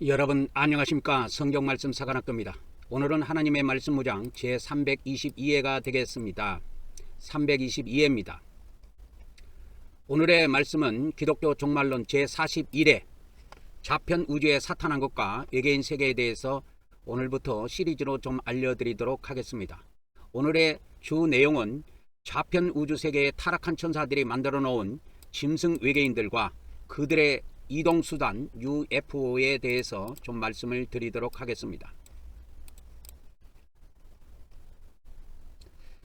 여러분 안녕하십니까? 성경말씀 사관학교입니다. 오늘은 하나님의 말씀 무장 제322회가 되겠습니다. 322회입니다. 오늘의 말씀은 기독교 종말론 제41회 좌편 우주에 사탄한 것과 외계인 세계에 대해서 오늘부터 시리즈로 좀 알려드리도록 하겠습니다. 오늘의 주 내용은 좌편 우주 세계에 타락한 천사들이 만들어 놓은 짐승 외계인들과 그들의 이동수단 UFO에 대해서 좀 말씀을 드리도록 하겠습니다.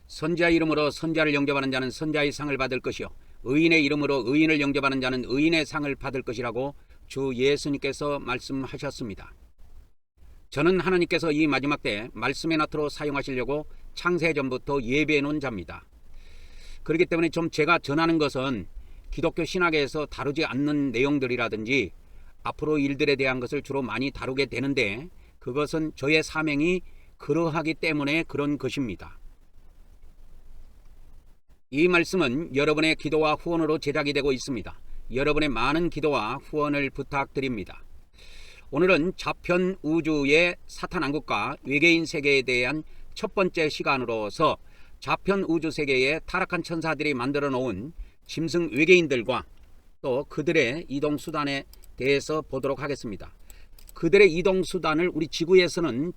선지자 이름으로 선지자를 영접하는 자는 선지자의 상을 받을 것이요 의인의 이름으로 의인을 영접하는 자는 의인의 상을 받을 것이라고 주 예수님께서 말씀하셨습니다. 저는 하나님께서 이 마지막 때 말씀의 나트로 사용하시려고 창세전부터 예비해 놓은 자입니다. 그렇기 때문에 좀 제가 전하는 것은 기독교 신학에서 다루지 않는 내용들이라든지 앞으로 일들에 대한 것을 주로 많이 다루게 되는데 그것은 저의 사명이 그러하기 때문에 그런 것입니다. 이 말씀은 여러분의 기도와 후원으로 제작이 되고 있습니다. 여러분의 많은 기도와 후원을 부탁드립니다. 오늘은 좌편 우주의 사탄 왕국과 외계인 세계에 대한 첫 번째 시간으로서 좌편 우주 세계에 타락한 천사들이 만들어 놓은 짐승 외계인들과 또 그들의 이동수단에 대해서 보도록 하겠습니다. 그들의 이동수단을 우리 지구에서는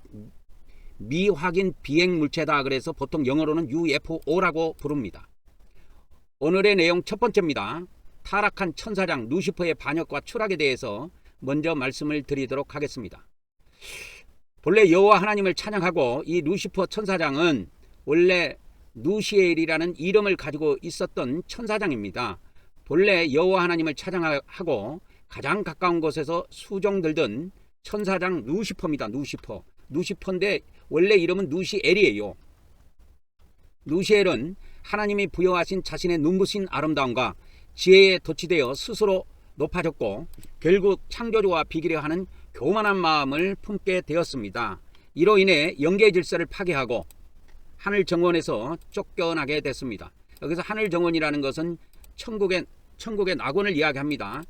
미확인 비행물체다 그래서 보통 영어로는 UFO라고 부릅니다. 오늘의 내용 첫 번째입니다. 타락한 천사장 루시퍼의 반역과 추락에 대해서 먼저 말씀을 드리도록 하겠습니다. 본래 여호와 하나님을 찬양하고 이 루시퍼 천사장은 원래 누시엘이라는 이름을 가지고 있었던 천사장입니다. 본래 여호와 하나님을 찬양하고 가장 가까운 곳에서 수종들던 천사장 루시퍼입니다. 루시퍼인데 원래 이름은 누시엘이에요. 누시엘은 하나님이 부여하신 자신의 눈부신 아름다움과 지혜에 도취되어 스스로 높아졌고 결국 창조주와 비기려 하는 교만한 마음을 품게 되었습니다. 이로 인해 영계 질서를 파괴하고 하늘 정원에서 쫓겨나게 됐습니다. 여기서 하늘 정원이라는 것은 천국의 낙원을 이야기합니다.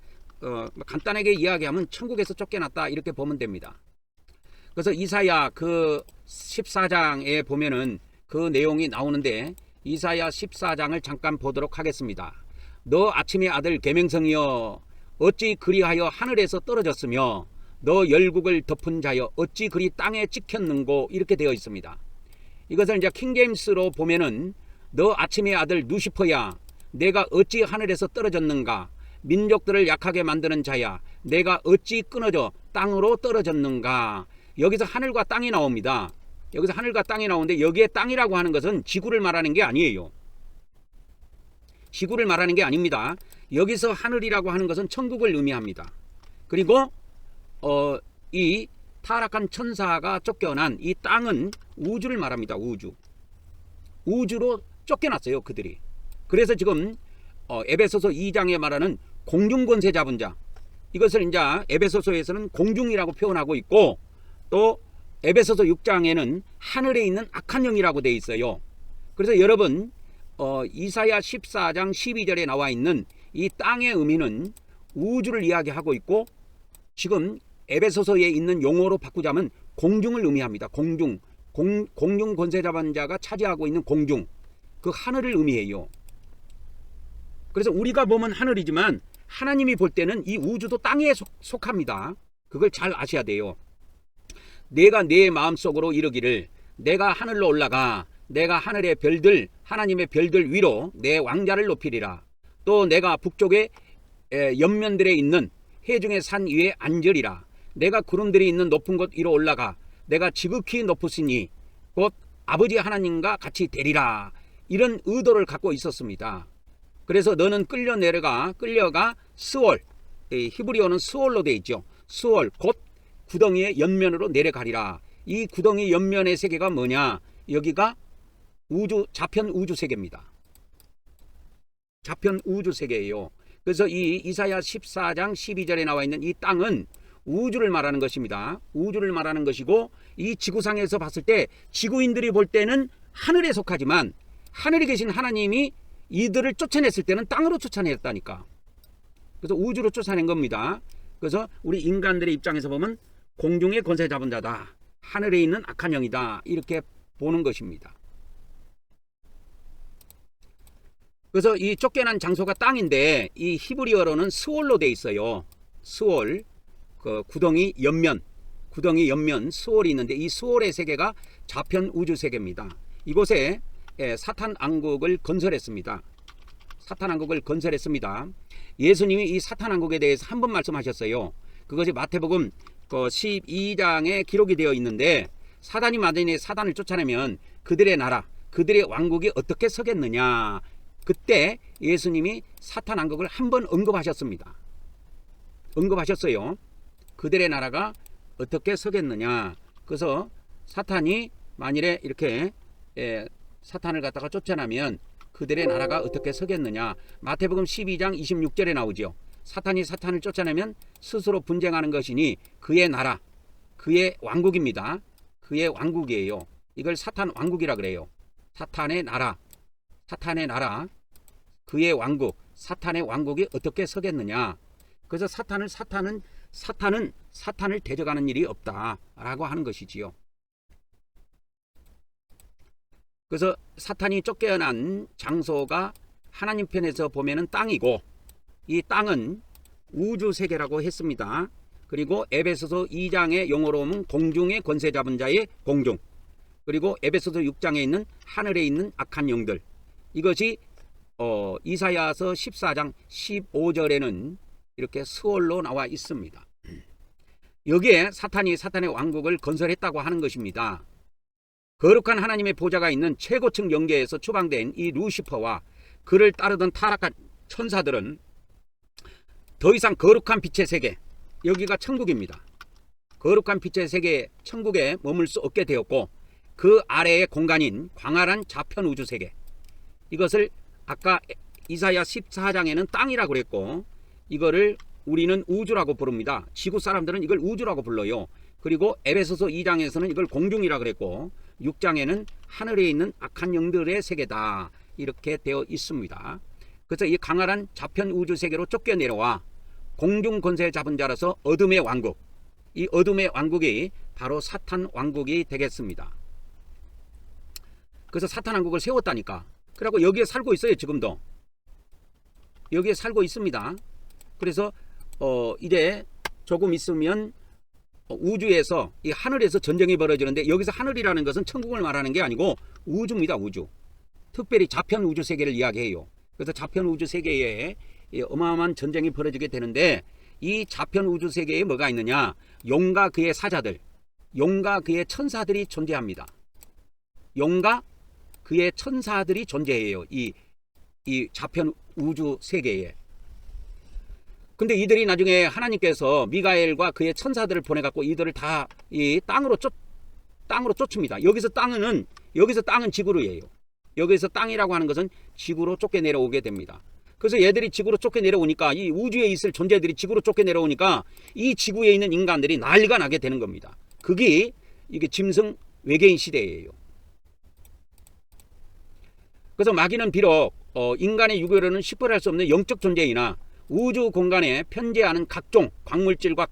간단하게 이야기하면 천국에서 쫓겨났다 이렇게 보면 됩니다. 그래서 이사야 그 14장에 보면은 그 내용이 나오는데 이사야 14장을 잠깐 보도록 하겠습니다. 너 아침의 아들 계명성이여 어찌 그리하여 하늘에서 떨어졌으며 너 열국을 덮은 자여 어찌 그리 땅에 찍혔는고 이렇게 되어 있습니다. 이것을 이제 킹제임스로 보면은 너 아침의 아들 루시퍼야 내가 어찌 하늘에서 떨어졌는가 민족들을 약하게 만드는 자야 내가 어찌 끊어져 땅으로 떨어졌는가. 여기서 하늘과 땅이 나옵니다. 여기서 하늘과 땅이 나오는데 여기에 땅이라고 하는 것은 지구를 말하는 게 아니에요. 지구를 말하는 게 아닙니다. 여기서 하늘이라고 하는 것은 천국을 의미합니다. 그리고 이 타락한 천사가 쫓겨난 이 땅은 우주를 말합니다. 우주로 쫓겨났어요 그들이. 그래서 지금 에베소서 2장에 말하는 공중권세 잡은 자 이것을 이제 에베소서에서는 공중이라고 표현하고 있고 또 에베소서 6장에는 하늘에 있는 악한 영이라고 되어 있어요. 그래서 여러분 이사야 14장 12절에 나와 있는 이 땅의 의미는 우주를 이야기하고 있고 지금 에베소서에 있는 용어로 바꾸자면 공중을 의미합니다. 공중 권세 잡은 자가 차지하고 있는 공중 그 하늘을 의미해요. 그래서 우리가 보면 하늘이지만 하나님이 볼 때는 이 우주도 땅에 속합니다. 그걸 잘 아셔야 돼요. 내가 내 마음속으로 이르기를 내가 하늘로 올라가 내가 하늘의 별들 하나님의 별들 위로 내 왕자를 높이리라. 또 내가 북쪽의 옆면들에 있는 해중의 산 위에 앉으리라. 내가 구름들이 있는 높은 곳 위로 올라가 내가 지극히 높으시니 곧 아버지 하나님과 같이 되리라. 이런 의도를 갖고 있었습니다. 그래서 너는 끌려가 스월 히브리어는 스월로 되어 있죠. 스월 곧 구덩이의 옆면으로 내려가리라. 이 구덩이 옆면의 세계가 뭐냐? 여기가 좌편 우주 세계입니다. 좌편 우주 세계예요. 그래서 이 이사야 14장 12절에 나와 있는 이 땅은 우주를 말하는 것입니다. 우주를 말하는 것이고 이 지구상에서 봤을 때 지구인들이 볼 때는 하늘에 속하지만 하늘에 계신 하나님이 이들을 쫓아냈을 때는 땅으로 쫓아냈다니까. 그래서 우주로 쫓아낸 겁니다. 그래서 우리 인간들의 입장에서 보면 공중의 권세 잡은 자다. 하늘에 있는 악한 영이다. 이렇게 보는 것입니다. 그래서 이 쫓겨난 장소가 땅인데 이 히브리어로는 스올로 돼 있어요. 스올, 그 구덩이 옆면 스올이 있는데 이 스올의 세계가 좌편 우주 세계입니다. 이곳에 사탄 왕국을 건설했습니다. 사탄 왕국을 건설했습니다. 예수님이 이 사탄 왕국에 대해서 한 번 말씀하셨어요. 그것이 마태복음 12장에 기록이 되어 있는데 사단이 만약에 사단을 쫓아내면 그들의 나라, 그들의 왕국이 어떻게 서겠느냐. 그때 예수님이 사탄 왕국을 한 번 언급하셨습니다. 언급하셨어요. 그들의 나라가 어떻게 서겠느냐. 그래서 사탄이 만일에 이렇게 사탄을 갖다가 쫓아내면 그들의 나라가 어떻게 서겠느냐. 마태복음 12장 26절에 나오죠. 사탄이 사탄을 쫓아내면 스스로 분쟁하는 것이니 그의 나라, 그의 왕국입니다. 그의 왕국이에요. 이걸 사탄 왕국이라 그래요. 사탄의 나라, 그의 왕국, 사탄의 왕국이 어떻게 서겠느냐. 그래서 사탄은 대적하는 일이 없다라고 하는 것이지요. 그래서 사탄이 쫓겨난 장소가 하나님 편에서 보면은 땅이고, 이 땅은 우주 세계라고 했습니다. 그리고 에베소서 2장의 용어로 보면 공중의 권세 잡은 자의 공중, 그리고 에베소서 6장에 있는 하늘에 있는 악한 영들, 이것이 이사야서 14장 15절에는 이렇게 스월로 나와 있습니다. 여기에 사탄이 사탄의 왕국을 건설했다고 하는 것입니다. 거룩한 하나님의 보좌가 있는 최고층 영계에서 추방된 이 루시퍼와 그를 따르던 타락한 천사들은 더 이상 거룩한 빛의 세계, 여기가 천국입니다. 거룩한 빛의 세계 천국에 머물 수 없게 되었고, 그 아래의 공간인 광활한 좌편 우주 세계, 이것을 아까 이사야 14장에는 땅이라고 그랬고, 이거를 우리는 우주라고 부릅니다. 지구 사람들은 이걸 우주라고 불러요. 그리고 에베소서 2장에서는 이걸 공중이라고 그랬고, 6장에는 하늘에 있는 악한 영들의 세계다, 이렇게 되어 있습니다. 그래서 이 강활한 좌편 우주 세계로 쫓겨내려와 공중 권세 잡은 자라서 어둠의 왕국, 이 어둠의 왕국이 바로 사탄 왕국이 되겠습니다. 그래서 사탄 왕국을 세웠다니까. 그리고 여기에 살고 있어요. 지금도 여기에 살고 있습니다. 그래서 이제 조금 있으면 우주에서, 이 하늘에서 전쟁이 벌어지는데, 여기서 하늘이라는 것은 천국을 말하는 게 아니고 우주입니다. 우주. 특별히 좌편 우주 세계를 이야기해요. 그래서 좌편 우주 세계에 어마어마한 전쟁이 벌어지게 되는데, 이 좌편 우주 세계에 뭐가 있느냐. 용과 그의 사자들, 용과 그의 천사들이 존재합니다. 용과 그의 천사들이 존재해요. 이 좌편 우주 세계에. 근데 이들이 나중에 하나님께서 미가엘과 그의 천사들을 보내갖고 이들을 다 이 땅으로 쫓습니다. 여기서 땅은 지구로예요. 여기서 땅이라고 하는 것은 지구로 쫓겨내려오게 됩니다. 그래서 얘들이 지구로 쫓겨내려오니까, 이 우주에 있을 존재들이 지구로 쫓겨내려오니까 이 지구에 있는 인간들이 난리가 나게 되는 겁니다. 그게 이게 짐승 외계인 시대예요. 그래서 마귀는 비록 인간의 유교로는 식별할 수 없는 영적 존재이나 우주 공간에 편재하는 각종 광물질과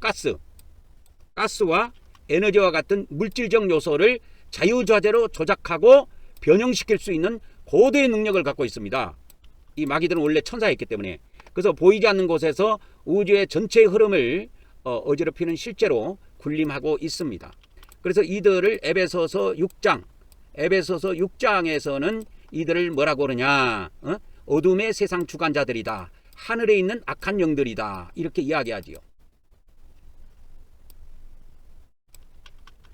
가스와 에너지와 같은 물질적 요소를 자유자재로 조작하고 변형시킬 수 있는 고대의 능력을 갖고 있습니다. 이 마귀들은 원래 천사였기 때문에. 그래서 보이지 않는 곳에서 우주의 전체의 흐름을 어지럽히는 실제로 군림하고 있습니다. 그래서 이들을 에베소서 6장에서는 이들을 뭐라고 그러냐. 어둠의 세상 주관자들이다. 하늘에 있는 악한 영들이다. 이렇게 이야기하지요.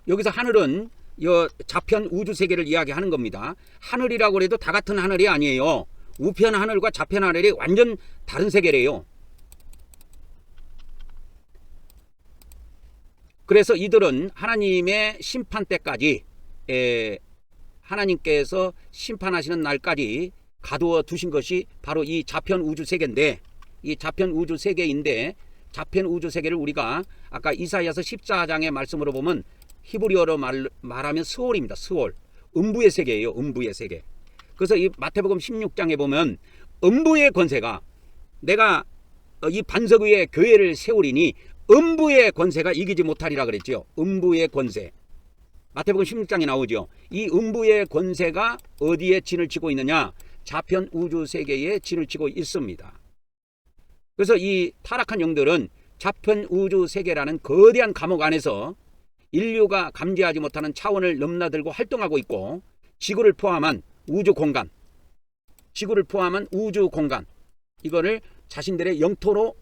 여기서 하늘은 좌편 우주 세계를 이야기하는 겁니다. 하늘이라고 해도 다 같은 하늘이 아니에요. 우편 하늘과 좌편 하늘이 완전 다른 세계래요. 그래서 이들은 하나님의 심판 때까지, 하나님께서 심판하시는 날까지 가두어 두신 것이 바로 이 좌편 우주 세계인데, 이 좌편 우주 세계인데, 좌편 우주 세계를 우리가 아까 이사야서 14장의 말씀으로 보면 히브리어로 말하면 스월입니다. 스월. 음부의 세계예요. 음부의 세계. 그래서 이 마태복음 16장에 보면 음부의 권세가, 내가 이 반석 위에 교회를 세우리니 음부의 권세가 이기지 못하리라 그랬죠. 음부의 권세. 마태복음 16장에 나오죠. 이 음부의 권세가 어디에 진을 치고 있느냐? 자편 우주 세계에 진을 치고 있습니다. 그래서 이 타락한 영들은 자편 우주 세계라는 거대한 감옥 안에서 인류가 감지하지 못하는 차원을 넘나들고 활동하고 있고, 지구를 포함한 우주 공간, 이거를 자신들의 영토로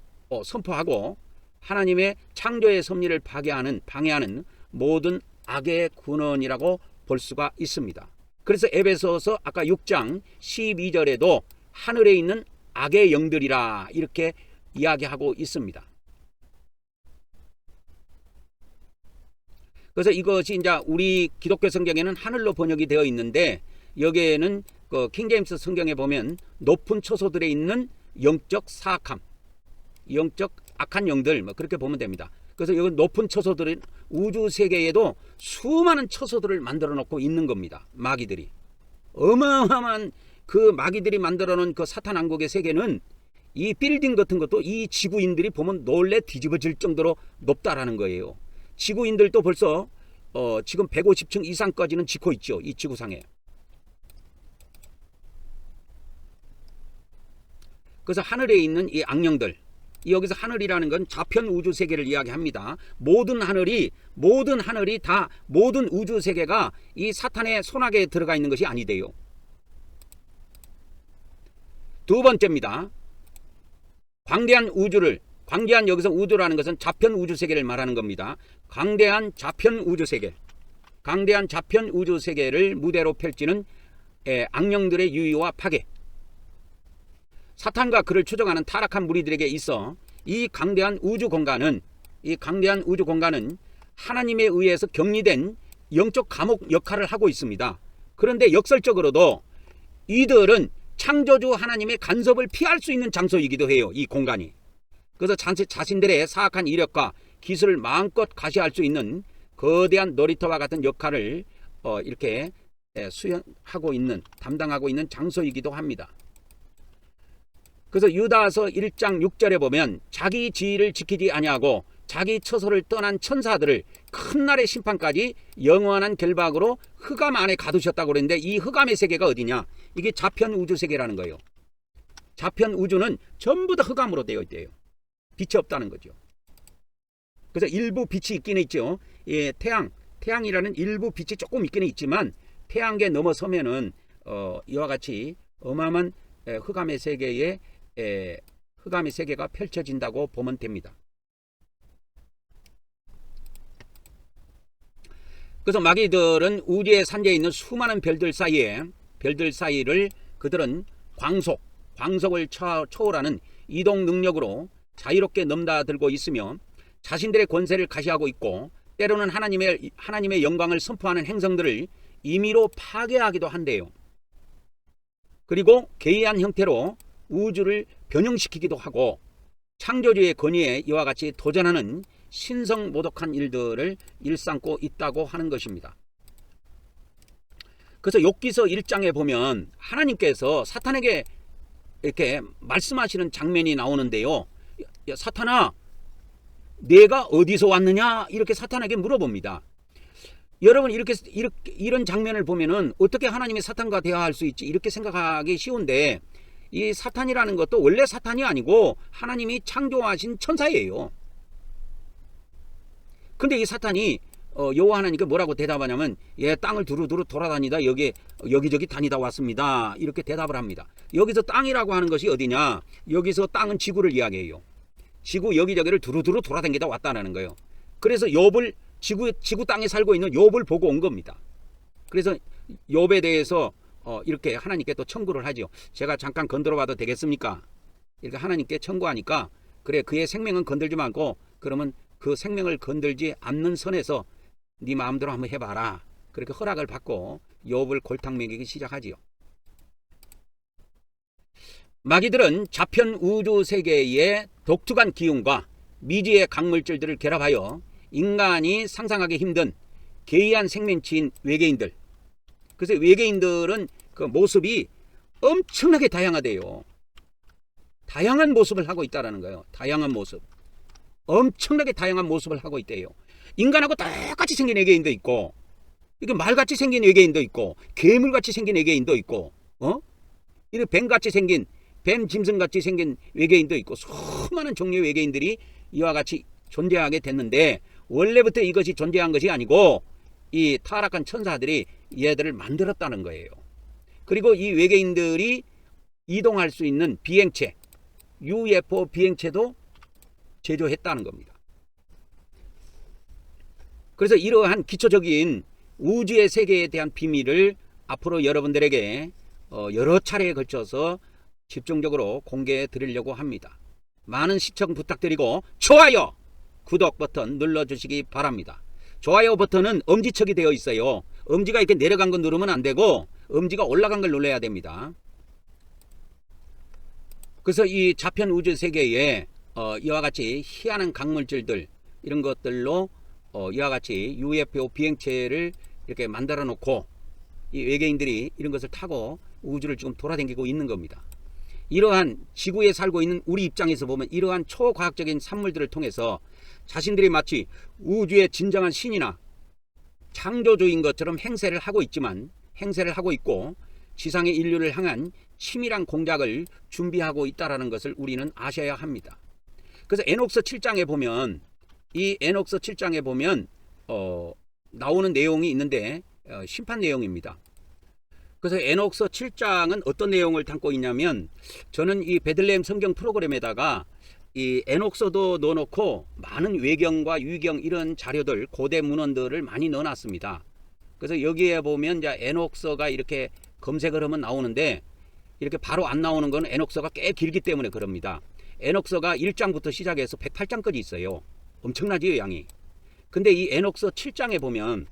선포하고 하나님의 창조의 섭리를 방해하는 모든 악의 군원이라고 볼 수가 있습니다. 그래서 에베소서 아까 6장 12절에도 하늘에 있는 악의 영들이라 이렇게 이야기하고 있습니다. 그래서 이것이 이제 우리 기독교 성경에는 하늘로 번역이 되어 있는데, 여기에는 그 킹제임스 성경에 보면 높은 처소들에 있는 영적 사악함, 영적 악한 영들, 뭐 그렇게 보면 됩니다. 그래서 여기 높은 처소들은 우주 세계에도 수많은 처소들을 만들어 놓고 있는 겁니다. 마귀들이. 어마어마한 그 마귀들이 만들어 놓은 그 사탄 왕국의 세계는 이 빌딩 같은 것도 이 지구인들이 보면 놀래 뒤집어질 정도로 높다라는 거예요. 지구인들도 벌써 지금 150층 이상까지는 짓고 있죠. 이 지구상에. 그래서 하늘에 있는 이 악령들, 여기서 하늘이라는 건 자편 우주 세계를 이야기합니다. 모든 하늘이 다, 모든 우주 세계가 이 사탄의 손아귀에 들어가 있는 것이 아니대요. 두 번째입니다. 광대한 여기서 우주라는 것은 자편 우주 세계를 말하는 겁니다. 광대한 자편 우주 세계를 무대로 펼치는 악령들의 유의와 파괴. 사탄과 그를 추종하는 타락한 무리들에게 있어 이 강대한 우주 공간은 하나님에 의해서 격리된 영적 감옥 역할을 하고 있습니다. 그런데 역설적으로도 이들은 창조주 하나님의 간섭을 피할 수 있는 장소이기도 해요. 이 공간이. 그래서 자신들의 사악한 이력과 기술을 마음껏 과시할 수 있는 거대한 놀이터와 같은 역할을 이렇게 담당하고 있는 장소이기도 합니다. 그래서 유다서 1장 6절에 보면 자기 지위를 지키지 아니하고 자기 처소를 떠난 천사들을 큰 날의 심판까지 영원한 결박으로 흑암 안에 가두셨다고 그랬는데, 이 흑암의 세계가 어디냐? 이게 자편 우주 세계라는 거예요. 자편 우주는 전부 다 흑암으로 되어 있대요. 빛이 없다는 거죠. 그래서 일부 빛이 있기는 있죠. 예, 태양이라는 일부 빛이 조금 있기는 있지만 태양계 넘어서면은 이와 같이 어마어마한 흑암의 세계가 펼쳐진다고 보면 됩니다. 그래서 마귀들은 우주의 산재에 있는 수많은 별들 사이를 그들은 광속을 초월하는 이동 능력으로 자유롭게 넘나들고 있으며 자신들의 권세를 가시하고 있고, 때로는 하나님의 영광을 선포하는 행성들을 임의로 파괴하기도 한대요. 그리고 괴이한 형태로 우주를 변형시키기도 하고 창조주의 권위에 이와 같이 도전하는 신성모독한 일들을 일삼고 있다고 하는 것입니다. 그래서 욥기서 1장에 보면 하나님께서 사탄에게 이렇게 말씀하시는 장면이 나오는데요. 야, 사탄아, 내가 어디서 왔느냐? 이렇게 사탄에게 물어봅니다. 여러분, 이런 장면을 보면은 어떻게 하나님이 사탄과 대화할 수 있지? 이렇게 생각하기 쉬운데, 이 사탄이라는 것도 원래 사탄이 아니고 하나님이 창조하신 천사예요. 근데 이 사탄이 여호와 하나님께 뭐라고 대답하냐면, 예, 땅을 두루두루 돌아다니다 여기저기 다니다 왔습니다. 이렇게 대답을 합니다. 여기서 땅이라고 하는 것이 어디냐? 여기서 땅은 지구를 이야기해요. 지구 여기저기를 두루두루 돌아다니다 왔다는 거예요. 그래서 욥을 지구 땅에 살고 있는 욥을 보고 온 겁니다. 그래서 욥에 대해서 이렇게 하나님께 또 청구를 하죠. 제가 잠깐 건드려 봐도 되겠습니까? 이렇게 하나님께 청구하니까, 그래, 그의 생명은 건들지 말고 그러면 그 생명을 건들지 않는 선에서 네 마음대로 한번 해봐라. 그렇게 허락을 받고 욥을 골탕 먹이기 시작하지요. 마귀들은 자편 우주 세계의 독특한 기운과 미지의 강물질들을 결합하여 인간이 상상하기 힘든 괴이한 생명체인 외계인들. 그래서 외계인들은 그 모습이 엄청나게 다양하대요. 다양한 모습을 하고 있다는 거예요. 다양한 모습. 엄청나게 다양한 모습을 하고 있대요. 인간하고 똑같이 생긴 외계인도 있고, 이게 말같이 생긴 외계인도 있고, 괴물같이 생긴 외계인도 있고, 이렇게 뱀같이 생긴, 뱀 짐승같이 생긴 외계인도 있고, 수많은 종류의 외계인들이 이와 같이 존재하게 됐는데, 원래부터 이것이 존재한 것이 아니고 이 타락한 천사들이 얘들을 만들었다는 거예요. 그리고 이 외계인들이 이동할 수 있는 비행체, UFO 비행체도 제조했다는 겁니다. 그래서 이러한 기초적인 우주의 세계에 대한 비밀을 앞으로 여러분들에게 여러 차례에 걸쳐서 집중적으로 공개해 드리려고 합니다. 많은 시청 부탁드리고 좋아요, 구독 버튼 눌러주시기 바랍니다. 좋아요 버튼은 엄지척이 되어 있어요. 엄지가 이렇게 내려간 거 누르면 안 되고 엄지가 올라간 걸 눌러야 됩니다. 그래서 이 자편 우주 세계에 이와 같이 희한한 강물질들, 이런 것들로 이와 같이 UFO 비행체를 이렇게 만들어 놓고 이 외계인들이 이런 것을 타고 우주를 지금 돌아다니고 있는 겁니다. 이러한 지구에 살고 있는 우리 입장에서 보면 이러한 초과학적인 산물들을 통해서 자신들이 마치 우주의 진정한 신이나 창조주인 것처럼 행세를 하고 있고 지상의 인류를 향한 치밀한 공작을 준비하고 있다는 것을 우리는 아셔야 합니다. 그래서 에녹서 7장에 보면 나오는 내용이 있는데 심판 내용입니다. 그래서 에녹서 7장은 어떤 내용을 담고 있냐면, 저는 이 베들레헴 성경 프로그램에다가 이 에녹서도 넣어놓고 많은 외경과 유경 이런 자료들, 고대 문헌들을 많이 넣어놨습니다. 그래서 여기에 보면 이제 에녹서가 이렇게 검색을 하면 나오는데, 이렇게 바로 안 나오는 건 에녹서가 꽤 길기 때문에 그럽니다. 에녹서가 1장부터 시작해서 108장까지 있어요. 엄청나지, 양이. 근데 이 에녹서 7장에 보면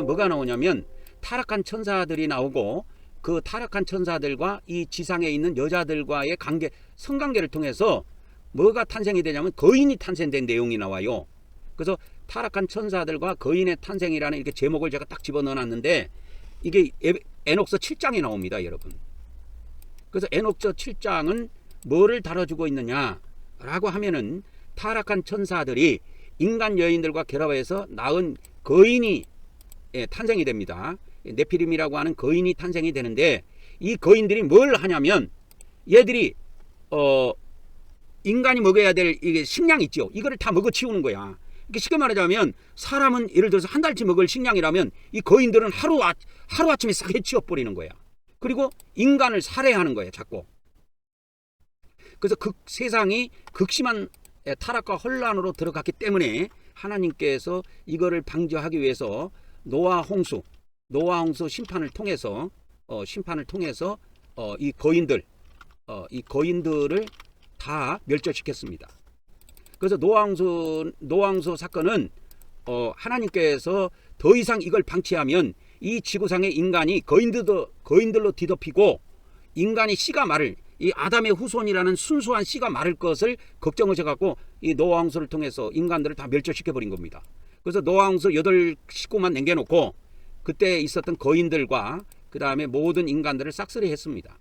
뭐가 나오냐면 타락한 천사들이 나오고, 그 타락한 천사들과 이 지상에 있는 여자들과의 관계, 성관계를 통해서 뭐가 탄생이 되냐면 거인이 탄생된 내용이 나와요. 그래서 타락한 천사들과 거인의 탄생이라는 이렇게 제목을 제가 딱 집어넣어 놨는데, 이게 에녹서 7장에 나옵니다, 여러분. 그래서 에녹서 7장은 뭐를 다뤄주고 있느냐라고 하면은, 타락한 천사들이 인간 여인들과 결합해서 낳은 거인이 탄생이 됩니다. 네피림이라고 하는 거인이 탄생이 되는데, 이 거인들이 뭘 하냐면 얘들이 인간이 먹어야 될 이게 식량 있죠. 이거를 다 먹어 치우는 거야. 이렇게 쉽게 말하자면, 사람은 예를 들어서 한 달치 먹을 식량이라면 이 거인들은 하루아침에 싹 해치워 버리는 거야. 그리고 인간을 살해하는 거야, 자꾸. 그래서 세상이 극심한 타락과 혼란으로 들어갔기 때문에 하나님께서 이거를 방지하기 위해서 노아 홍수 심판을 통해서 이 거인들을 다 멸절시켰습니다. 그래서 노아 홍수 사건은 하나님께서 더 이상 이걸 방치하면 이 지구상의 인간이 거인들로 뒤덮이고, 인간이 씨가 마를, 이 아담의 후손이라는 순수한 씨가 마를 것을 걱정하셔갖고 이 노아 홍수를 통해서 인간들을 다 멸절시켜 버린 겁니다. 그래서 노아 홍수 8식구만 남겨놓고 그때 있었던 거인들과 그 다음에 모든 인간들을 싹쓸이 했습니다.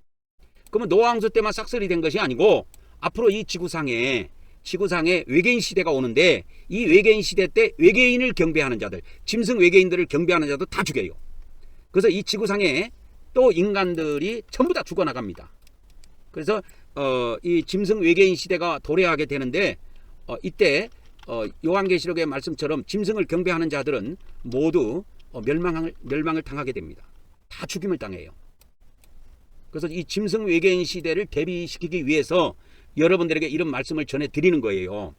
그러면 노아 홍수 때만 싹쓸이 된 것이 아니고, 앞으로 이 지구상에 외계인 시대가 오는데, 이 외계인 시대 때 외계인을 경배하는 자들, 짐승 외계인들을 경배하는 자들 다 죽여요. 그래서 이 지구상에 또 인간들이 전부 다 죽어나갑니다. 그래서 이 짐승 외계인 시대가 도래하게 되는데, 이때 요한계시록의 말씀처럼 짐승을 경배하는 자들은 모두 멸망을 당하게 됩니다. 다 죽임을 당해요. 그래서 이 짐승 외계인 시대를 대비시키기 위해서 여러분들에게 이런 말씀을 전해드리는 거예요.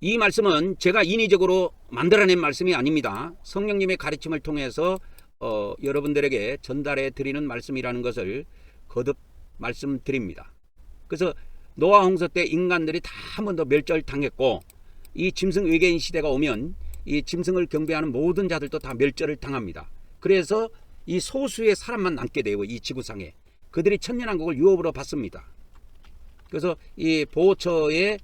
이 말씀은 제가 인위적으로 만들어낸 말씀이 아닙니다. 성령님의 가르침을 통해서 여러분들에게 전달해 드리는 말씀이라는 것을 거듭 말씀드립니다. 그래서 노아 홍수 때 인간들이 다 한 번 더 멸절당했고, 이 짐승 외계인 시대가 오면 이 짐승을 경배하는 모든 자들도 다 멸절을 당합니다. 그래서 이 소수의 사람만 남게 되고, 이 지구상에 그들이 천년왕국을 유업으로 받습니다. 그래서 이 보호처의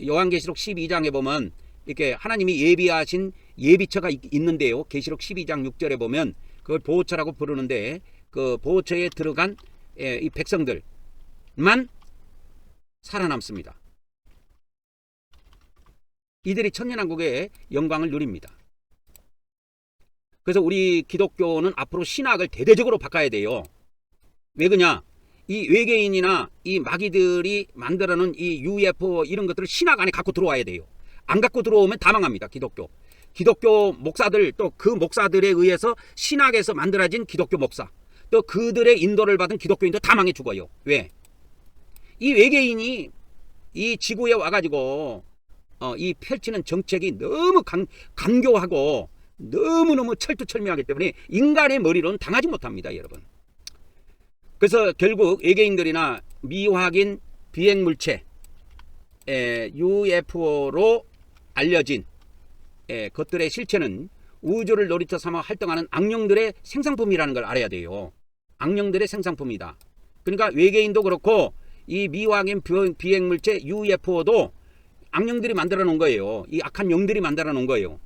요한계시록 12장에 보면 이렇게 하나님이 예비하신 예비처가 있는데요. 계시록 12장 6절에 보면 그걸 보호처라고 부르는데, 그 보호처에 들어간 이 백성들만 살아남습니다. 이들이 천년왕국의 영광을 누립니다. 그래서 우리 기독교는 앞으로 신학을 대대적으로 바꿔야 돼요. 왜 그러냐? 이 외계인이나 이 마귀들이 만들어놓은 이 UFO 이런 것들을 신학 안에 갖고 들어와야 돼요. 안 갖고 들어오면 다 망합니다. 기독교 목사들, 또 그 목사들에 의해서 신학에서 만들어진 기독교 목사, 또 그들의 인도를 받은 기독교인도 다 망해 죽어요. 왜? 이 외계인이 이 지구에 와가지고 이 펼치는 정책이 너무 간교하고 너무너무 철두철미하기 때문에 인간의 머리로는 당하지 못합니다, 여러분. 그래서 결국 외계인들이나 미확인 비행물체 UFO로 알려진 것들의 실체는 우주를 놀이터 삼아 활동하는 악령들의 생산품이라는 걸 알아야 돼요. 악령들의 생산품이다. 그러니까 외계인도 그렇고 이 미확인 비행물체 UFO도 악령들이 만들어 놓은 거예요. 이 악한 영들이 만들어 놓은 거예요.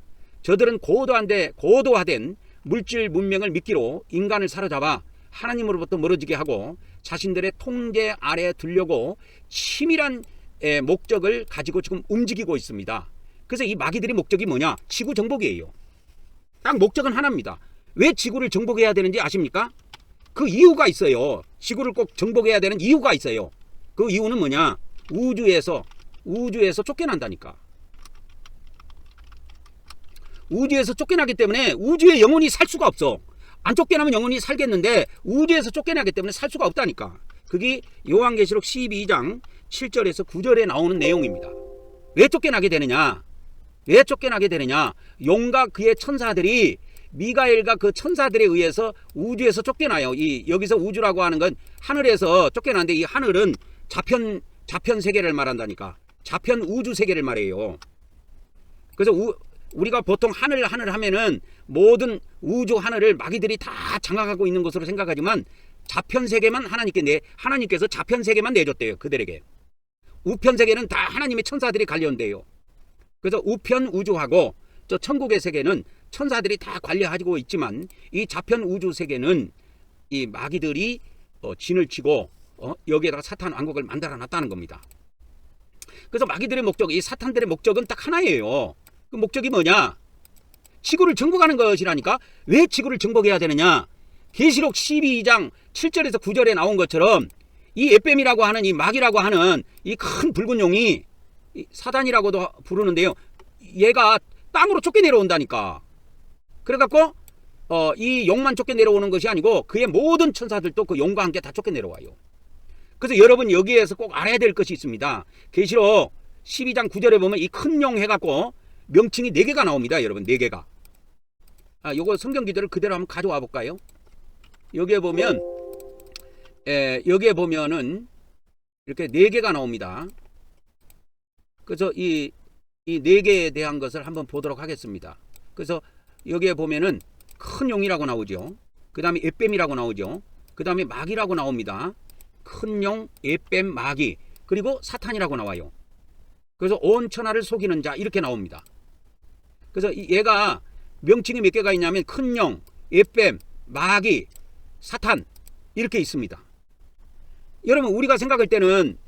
저들은 고도화된 물질 문명을 미끼로 인간을 사로잡아 하나님으로부터 멀어지게 하고 자신들의 통제 아래에 두려고 치밀한 목적을 가지고 지금 움직이고 있습니다. 그래서 이 마귀들의 목적이 뭐냐? 지구 정복이에요. 딱 목적은 하나입니다. 왜 지구를 정복해야 되는지 아십니까? 그 이유가 있어요. 지구를 꼭 정복해야 되는 이유가 있어요. 그 이유는 뭐냐? 우주에서 쫓겨난다니까. 우주에서 쫓겨나기 때문에 우주에 영혼이 살 수가 없어. 안 쫓겨나면 영혼이 살겠는데 우주에서 쫓겨나기 때문에 살 수가 없다니까. 그게 요한계시록 12장 7절에서 9절에 나오는 내용입니다. 왜 쫓겨나게 되느냐? 왜 쫓겨나게 되느냐? 용과 그의 천사들이 미가엘과 그 천사들에 의해서 우주에서 쫓겨나요. 여기서 우주라고 하는 건 하늘에서 쫓겨나는데 이 하늘은 자편 세계를 말한다니까. 자편 우주 세계를 말해요. 그래서 우리가 보통 하늘 하면은 모든 우주 하늘을 마귀들이 다 장악하고 있는 것으로 생각하지만 자편 세계만 하나님께서 자편 세계만 내줬대요. 그들에게. 우편 세계는 다 하나님의 천사들이 관련돼요. 그래서 우편 우주하고 저 천국의 세계는 천사들이 다 관리하고 있지만 이 자편 우주 세계는 이 마귀들이 진을 치고 여기에다가 사탄 왕국을 만들어 놨다는 겁니다. 그래서 마귀들의 목적, 이 사탄들의 목적은 딱 하나예요. 그 목적이 뭐냐? 지구를 정복하는 것이라니까. 왜 지구를 정복해야 되느냐? 계시록 12장 7절에서 9절에 나온 것처럼 이 에뱀이라고 하는 이 마귀라고 하는 이 큰 붉은 용이 사단이라고도 부르는데요. 얘가 땅으로 쫓겨 내려온다니까. 그래갖고 이 용만 쫓겨 내려오는 것이 아니고 그의 모든 천사들도 그 용과 함께 다 쫓겨 내려와요. 그래서 여러분 여기에서 꼭 알아야 될 것이 있습니다. 계시록 12장 9절에 보면 이 큰 용 해갖고 명칭이 4개가 나옵니다. 여러분 4개가. 요거 성경 기도를 그대로 한번 가져와 볼까요? 여기에 보면 여기에 보면은 이렇게 4개가 나옵니다. 그래서 이 4개에 대한 것을 한번 보도록 하겠습니다. 그래서 여기에 보면은 큰 용이라고 나오죠. 그 다음에 에뱀이라고 나오죠. 그 다음에 마귀라고 나옵니다. 큰 용, 에뱀, 마귀, 그리고 사탄이라고 나와요. 그래서 온 천하를 속이는 자 이렇게 나옵니다. 그래서 얘가 명칭이 몇 개가 있냐면 큰 용, 에뱀, 마귀, 사탄 이렇게 있습니다. 여러분 우리가 생각할 때는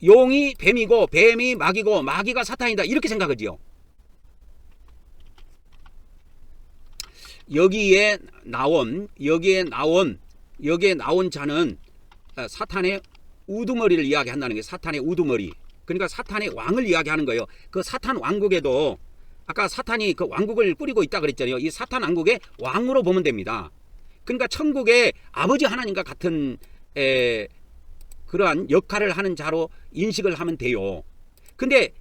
용이 뱀이고 뱀이 마귀고 마귀가 사탄이다 이렇게 생각하지요. 여기에 나온 자는 사탄의 우두머리를 이야기한다는 게 사탄의 우두머리. 그러니까 사탄의 왕을 이야기하는 거예요. 그 사탄 왕국에도 아까 사탄이 그 왕국을 꾸리고 있다 그랬잖아요. 이 사탄 왕국의 왕으로 보면 됩니다. 그러니까 천국의 아버지 하나님과 같은 그러한 역할을 하는 자로 인식을 하면 돼요. 근데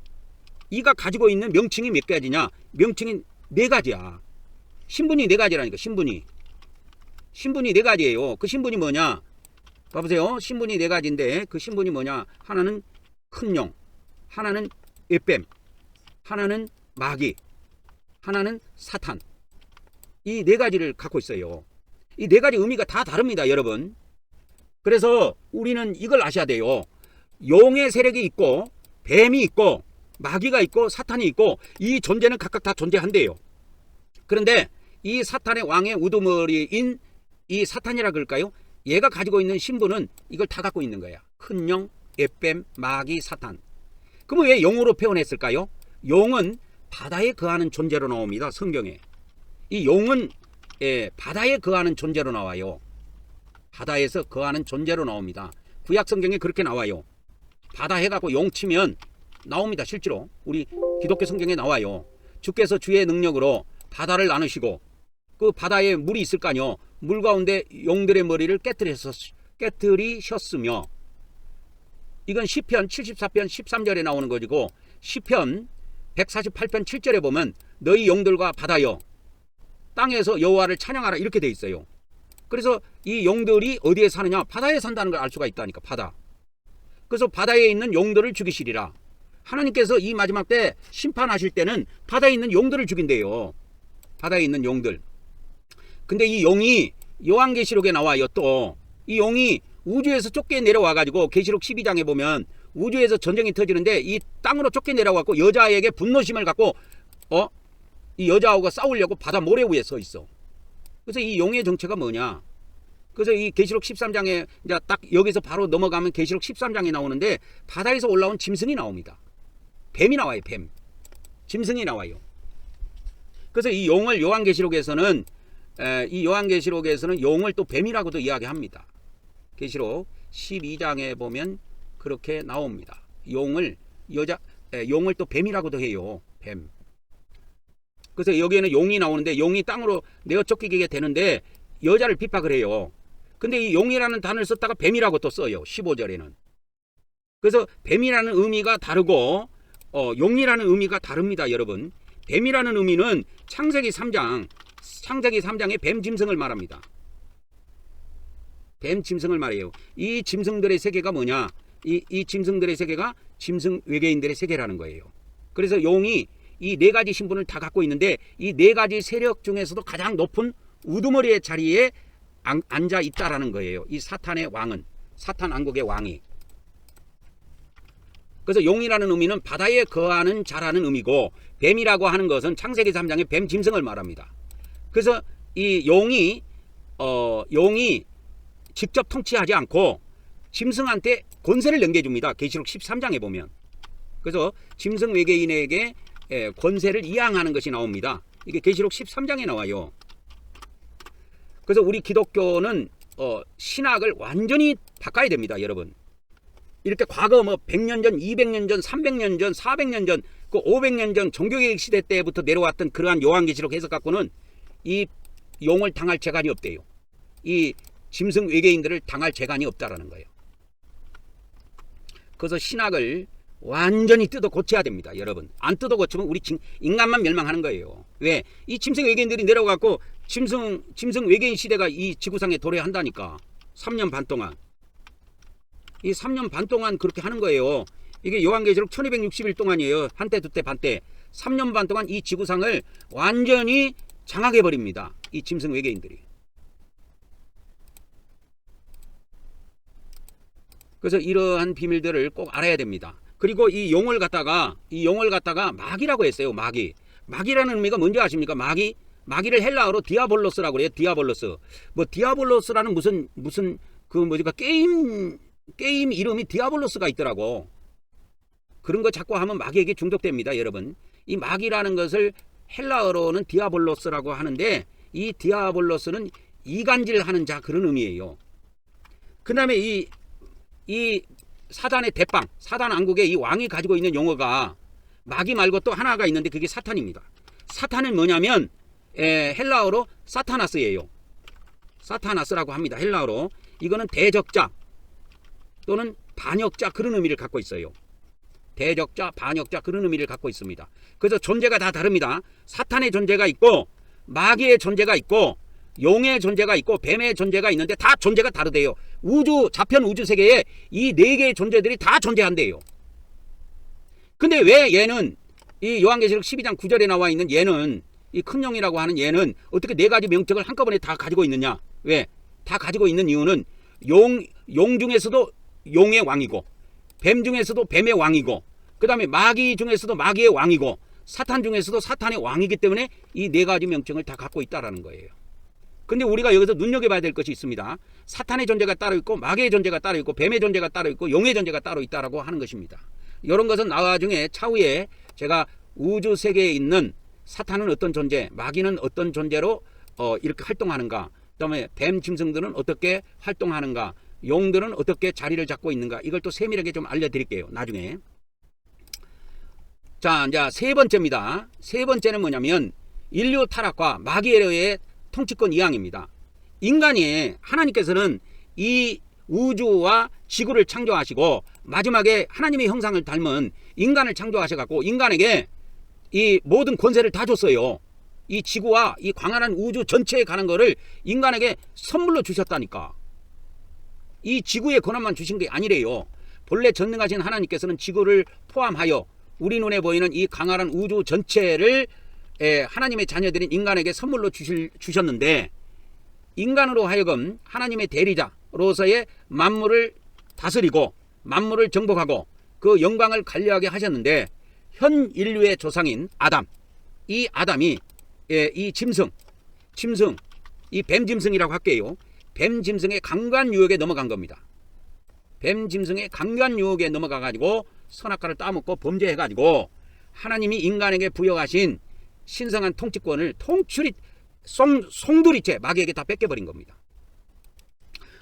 이가 가지고 있는 명칭이 몇 가지냐? 명칭이 4가지야. 신분이 4가지라니까. 신분이 4가지예요. 그 신분이 뭐냐? 봐보세요. 신분이 4가지인데 그 신분이 뭐냐? 하나는 큰 용, 하나는 에뱀, 하나는 마귀, 하나는 사탄. 이 4가지를 갖고 있어요. 이 4가지 의미가 다 다릅니다, 여러분. 그래서 우리는 이걸 아셔야 돼요. 용의 세력이 있고 뱀이 있고 마귀가 있고 사탄이 있고 이 존재는 각각 다 존재한대요. 그런데 이 사탄의 왕의 우두머리인 이 사탄이라 그럴까요? 얘가 가지고 있는 신분은 이걸 다 갖고 있는 거야. 큰 용, 에뱀, 마귀, 사탄. 그러면 왜 용으로 표현했을까요? 용은 바다에 거하는 존재로 나옵니다. 성경에. 이 용은 바다에 거하는 존재로 나와요. 바다에서 거하는 존재로 나옵니다. 구약 성경에 그렇게 나와요. 바다 해갖고 용 치면 나옵니다. 실제로 우리 기독교 성경에 나와요. 주께서 주의 능력으로 바다를 나누시고 그 바다에 물이 있을 거 아니요. 물 가운데 용들의 머리를 깨뜨리셨으며, 이건 시편 74편 13절에 나오는 것이고, 시편 148편 7절에 보면 너희 용들과 바다여 땅에서 여호와를 찬양하라 이렇게 돼 있어요. 그래서 이 용들이 어디에 사느냐? 바다에 산다는 걸 알 수가 있다니까. 바다. 그래서 바다에 있는 용들을 죽이시리라. 하나님께서 이 마지막 때 심판하실 때는 바다에 있는 용들을 죽인대요. 바다에 있는 용들. 근데 이 용이 요한계시록에 나와요. 또 이 용이 우주에서 쫓겨 내려와 가지고 계시록 12장에 보면 우주에서 전쟁이 터지는데 이 땅으로 쫓겨 내려와 갖고 여자에게 분노심을 갖고 이 여자하고 싸우려고 바다 모래 위에 서 있어. 그래서 이 용의 정체가 뭐냐? 그래서 이 계시록 13장에 이제 딱 여기서 바로 넘어가면 계시록 13장에 나오는데 바다에서 올라온 짐승이 나옵니다. 뱀이 나와요. 뱀. 짐승이 나와요. 그래서 이 용을 요한계시록에서는 용을 또 뱀이라고도 이야기합니다. 계시록 12장에 보면 그렇게 나옵니다. 용을 또 뱀이라고도 해요. 뱀. 그래서 여기에는 용이 나오는데 용이 땅으로 내어 쫓기게 되는데 여자를 핍박을 해요. 근데 이 용이라는 단어를 썼다가 뱀이라고 또 써요. 15절에는. 그래서 뱀이라는 의미가 다르고 용이라는 의미가 다릅니다. 여러분. 뱀이라는 의미는 창세기 3장에 뱀 짐승을 말합니다. 뱀 짐승을 말해요. 이 짐승들의 세계가 뭐냐? 이 짐승들의 세계가 짐승 외계인들의 세계라는 거예요. 그래서 용이 이 네 가지 신분을 다 갖고 있는데 이 네 가지 세력 중에서도 가장 높은 우두머리의 자리에 앉아 있다라는 거예요. 이 사탄의 왕은, 사탄 왕국의 왕이. 그래서 용이라는 의미는 바다에 거하는 자라는 의미고, 뱀이라고 하는 것은 창세기 3장의 뱀 짐승을 말합니다. 그래서 이 용이 직접 통치하지 않고 짐승한테 권세를 넘겨줍니다. 계시록 13장에 보면. 그래서 짐승 외계인에게 권세를 이양하는 것이 나옵니다. 이게 계시록 13장에 나와요. 그래서 우리 기독교는 신학을 완전히 바꿔야 됩니다. 여러분. 이렇게 과거 100년 전, 200년 전, 300년 전, 400년 전, 그 500년 전 종교개혁 시대 때부터 내려왔던 그러한 요한계시록 해석 갖고는 이 용을 당할 재간이 없대요. 이 짐승 외계인들을 당할 재간이 없다라는 거예요. 그래서 신학을 완전히 뜯어 고쳐야 됩니다. 여러분. 안 뜯어 고치면 우리 인간만 멸망하는 거예요. 왜? 이 짐승 외계인들이 내려가고 짐승 외계인 시대가 이 지구상에 도래한다니까. 3년 반 동안. 이 3년 반 동안 그렇게 하는 거예요. 이게 요한계시록 1260일 동안이에요. 한때 두때 반때. 3년 반 동안 이 지구상을 완전히 장악해 버립니다. 이 짐승 외계인들이. 그래서 이러한 비밀들을 꼭 알아야 됩니다. 그리고 이 용을 갖다가 마귀라고 했어요. 마귀라는 의미가 뭔지 아십니까? 마귀를 헬라어로 디아볼로스라고 그래요. 디아볼로스. 디아볼로스라는 무슨 게임 이름이 디아볼로스가 있더라고. 그런 거 자꾸 하면 마귀에게 중독됩니다. 여러분. 이 마귀라는 것을 헬라어로는 디아볼로스라고 하는데, 이 디아볼로스는 이간질하는 자, 그런 의미예요. 그 다음에 이 사단의 대빵, 사단 왕국의 이 왕이 가지고 있는 용어가 마귀 말고 또 하나가 있는데 그게 사탄입니다. 사탄은 뭐냐면 헬라어로 사타나스예요. 사타나스라고 합니다. 헬라어로. 이거는 대적자 또는 반역자, 그런 의미를 갖고 있어요. 대적자, 반역자, 그런 의미를 갖고 있습니다. 그래서 존재가 다 다릅니다. 사탄의 존재가 있고, 마귀의 존재가 있고, 용의 존재가 있고, 뱀의 존재가 있는데 다 존재가 다르대요. 자편 우주 세계에 이 네 개의 존재들이 다 존재한대요. 근데 왜 얘는, 이 요한계시록 12장 9절에 나와 있는 얘는, 이 큰 용이라고 하는 얘는 어떻게 네 가지 명칭을 한꺼번에 다 가지고 있느냐? 왜? 다 가지고 있는 이유는 용 중에서도 용의 왕이고, 뱀 중에서도 뱀의 왕이고, 그 다음에 마귀 중에서도 마귀의 왕이고, 사탄 중에서도 사탄의 왕이기 때문에 이 네 가지 명칭을 다 갖고 있다라는 거예요. 근데 우리가 여기서 눈여겨봐야 될 것이 있습니다. 사탄의 존재가 따로 있고, 마귀의 존재가 따로 있고, 뱀의 존재가 따로 있고, 용의 존재가 따로 있다라고 하는 것입니다. 이런 것은 나중에 차후에 제가 우주 세계에 있는 사탄은 어떤 존재, 마귀는 어떤 존재로 이렇게 활동하는가, 그다음에 뱀, 짐승들은 어떻게 활동하는가, 용들은 어떻게 자리를 잡고 있는가, 이걸 또 세밀하게 좀 알려드릴게요, 나중에. 자, 이제 세 번째입니다. 세 번째는 뭐냐면 인류 타락과 마귀의 통치권 이양입니다. 인간이, 하나님께서는 이 우주와 지구를 창조하시고 마지막에 하나님의 형상을 닮은 인간을 창조하셔갖고 인간에게 이 모든 권세를 다 줬어요. 이 지구와 이 광활한 우주 전체에 가는 거를 인간에게 선물로 주셨다니까. 이 지구의 권한만 주신 게 아니래요. 본래 전능하신 하나님께서는 지구를 포함하여 우리 눈에 보이는 이 광활한 우주 전체를 하나님의 자녀들인 인간에게 선물로 주셨는데, 인간으로 하여금 하나님의 대리자로서의 만물을 다스리고 만물을 정복하고 그 영광을 관리하게 하셨는데, 현 인류의 조상인 아담, 이 아담이 이 짐승, 이 뱀짐승이라고 할게요. 뱀짐승의 강간 유혹에 넘어간 겁니다. 뱀짐승의 강간 유혹에 넘어가 가지고 선악과를 따먹고 범죄해 가지고 하나님이 인간에게 부여하신 신성한 통치권을 송두리째 마귀에게 다 뺏겨버린 겁니다.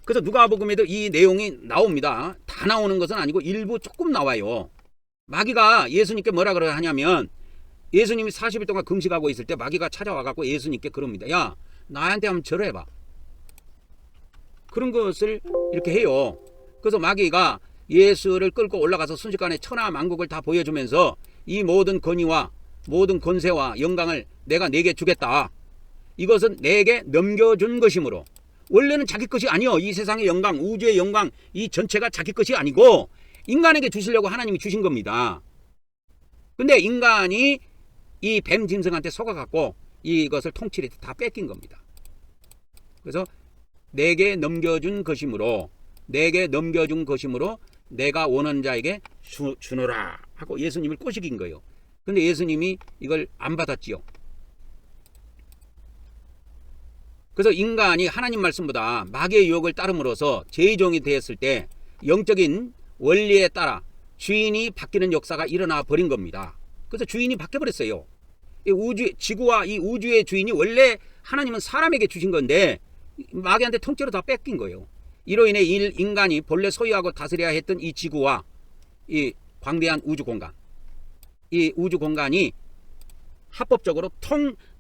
그래서 누가복음에도 이 내용이 나옵니다. 다 나오는 것은 아니고 일부 조금 나와요. 마귀가 예수님께 뭐라 그러 하냐면, 예수님이 40일 동안 금식하고 있을 때 마귀가 찾아와갖고 예수님께 그럽니다. 야, 나한테 한번 절해봐. 그런 것을 이렇게 해요. 그래서 마귀가 예수를 끌고 올라가서 순식간에 천하 만국을 다 보여주면서 이 모든 권위와 모든 권세와 영광을 내가 네게 주겠다. 이것은 내게 넘겨준 것이므로, 원래는 자기 것이 아니요. 이 세상의 영광, 우주의 영광, 이 전체가 자기 것이 아니고 인간에게 주시려고 하나님이 주신 겁니다. 근데 인간이 이 뱀 짐승한테 속아갖고 이것을 통치를 다 뺏긴 겁니다. 그래서 내게 넘겨준 것이므로 내가 원하는 자에게 주노라 하고 예수님을 꼬시긴 거예요. 근데 예수님이 이걸 안 받았지요. 그래서 인간이 하나님 말씀보다 마귀의 유혹을 따름으로써 제의종이 되었을 때 영적인 원리에 따라 주인이 바뀌는 역사가 일어나 버린 겁니다. 그래서 주인이 바뀌어 버렸어요. 지구와 이 우주의 주인이 원래 하나님은 사람에게 주신 건데 마귀한테 통째로 다 뺏긴 거예요. 이로 인해 인간이 본래 소유하고 다스려야 했던 이 지구와 이 광대한 우주 공간, 이 우주 공간이 합법적으로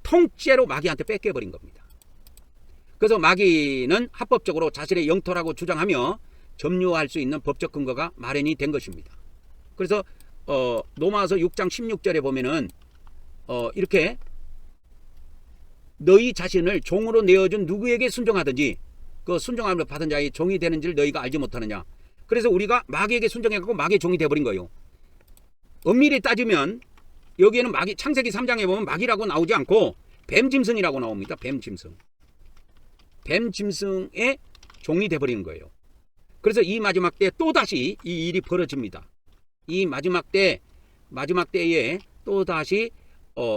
통째로 마귀한테 뺏겨버린 겁니다. 그래서 마귀는 합법적으로 자신의 영토라고 주장하며 점유할 수 있는 법적 근거가 마련이 된 것입니다. 그래서 로마서 6장 16절에 보면은 이렇게 너희 자신을 종으로 내어준 누구에게 순종하든지 그 순종함을 받은 자의 종이 되는 줄 너희가 알지 못하느냐. 그래서 우리가 마귀에게 순종해갖고 마귀의 종이 돼버린 거예요. 엄밀히 따지면 여기에는 마귀, 창세기 3장에 보면 마귀라고 나오지 않고 뱀짐승이라고 나옵니다. 뱀짐승. 뱀짐승의 종이 돼버리는 거예요. 그래서 이 마지막 때 또다시 이 일이 벌어집니다. 이 마지막 때에 또다시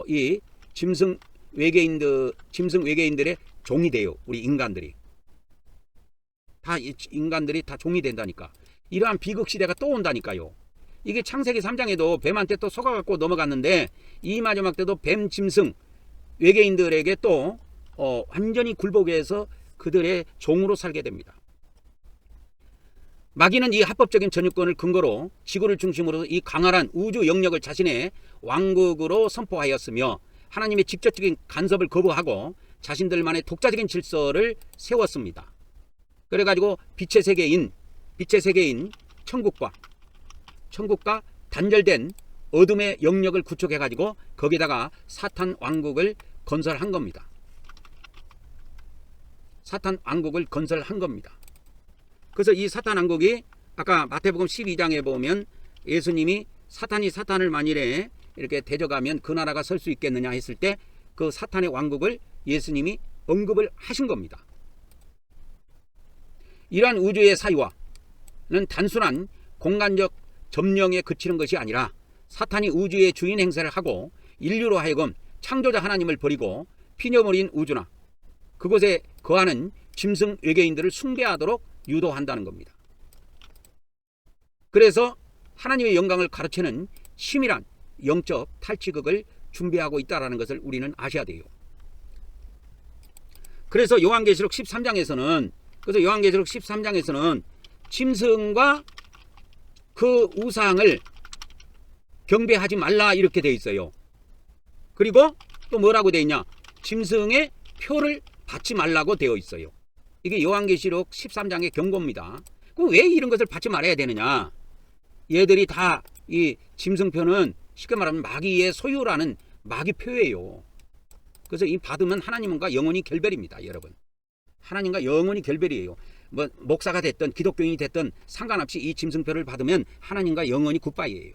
이 짐승 외계인들의 종이 돼요. 우리 인간들이 다 종이 된다니까. 이러한 비극 시대가 또 온다니까요. 이게 창세기 3장에도 뱀한테 또 속아갖고 넘어갔는데 이 마지막 때도 뱀 짐승 외계인들에게 또 완전히 굴복해서 그들의 종으로 살게 됩니다. 마귀는 이 합법적인 전유권을 근거로 지구를 중심으로 이 강활한 우주 영역을 자신의 왕국으로 선포하였으며 하나님의 직접적인 간섭을 거부하고 자신들만의 독자적인 질서를 세웠습니다. 그래가지고 빛의 세계인 천국과 단절된 어둠의 영역을 구축해가지고 거기다가 사탄 왕국을 건설한 겁니다. 그래서 이 사탄 왕국이 아까 마태복음 12장에 보면 예수님이 사탄이 사탄을 만일에 이렇게 대적하면 그 나라가 설 수 있겠느냐 했을 때 그 사탄의 왕국을 예수님이 언급을 하신 겁니다. 이러한 우주의 사유화는 단순한 공간적 점령에 그치는 것이 아니라 사탄이 우주의 주인 행세를 하고 인류로 하여금 창조자 하나님을 버리고 피녀머린 우주나 그곳에 거하는 짐승 외계인들을 숭배하도록 유도한다는 겁니다. 그래서 하나님의 영광을 가로채는 치밀한 영적 탈취극을 준비하고 있다는 것을 우리는 아셔야 돼요. 그래서 요한계시록 13장에서는 짐승과 그 우상을 경배하지 말라 이렇게 되어 있어요. 그리고 또 뭐라고 되어 있냐? 짐승의 표를 받지 말라고 되어 있어요. 이게 요한계시록 13장의 경고입니다. 그럼 왜 이런 것을 받지 말아야 되느냐? 얘들이 다 이 짐승표는 쉽게 말하면 마귀의 소유라는 마귀표예요. 그래서 이 받으면 하나님과 영원히 결별입니다, 여러분. 하나님과 영원히 결별이에요. 뭐 목사가 됐든 기독교인이 됐든 상관없이 이 짐승표를 받으면 하나님과 영원히 굿바이예요.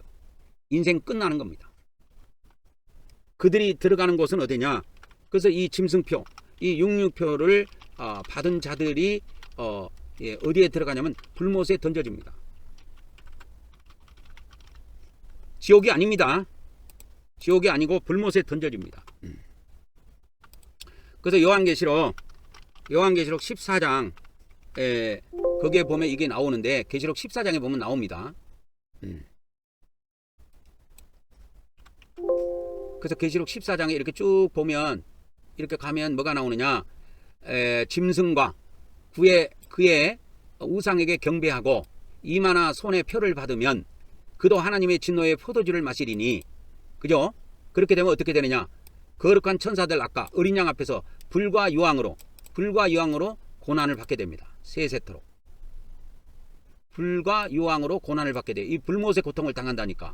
인생 끝나는 겁니다. 그들이 들어가는 곳은 어디냐? 그래서 이 짐승표, 이 육류표를 받은 자들이 어디에 들어가냐면 불못에 던져집니다. 지옥이 아닙니다. 지옥이 아니고 불못에 던져집니다. 그래서 요한계시록 14장 거기에 보면 이게 나오는데 계시록 14장에 보면 나옵니다. 그래서 계시록 14장에 이렇게 쭉 보면 이렇게 가면 뭐가 나오느냐? 짐승과 그의 우상에게 경배하고 이마나 손에 표를 받으면 그도 하나님의 진노의 포도주를 마시리니, 그죠? 그렇게 되면 어떻게 되느냐? 거룩한 천사들 아까 어린 양 앞에서 불과 유황으로 고난을 받게 됩니다. 세세토록 불과 유황으로 고난을 받게 돼요. 이 불못의 고통을 당한다니까.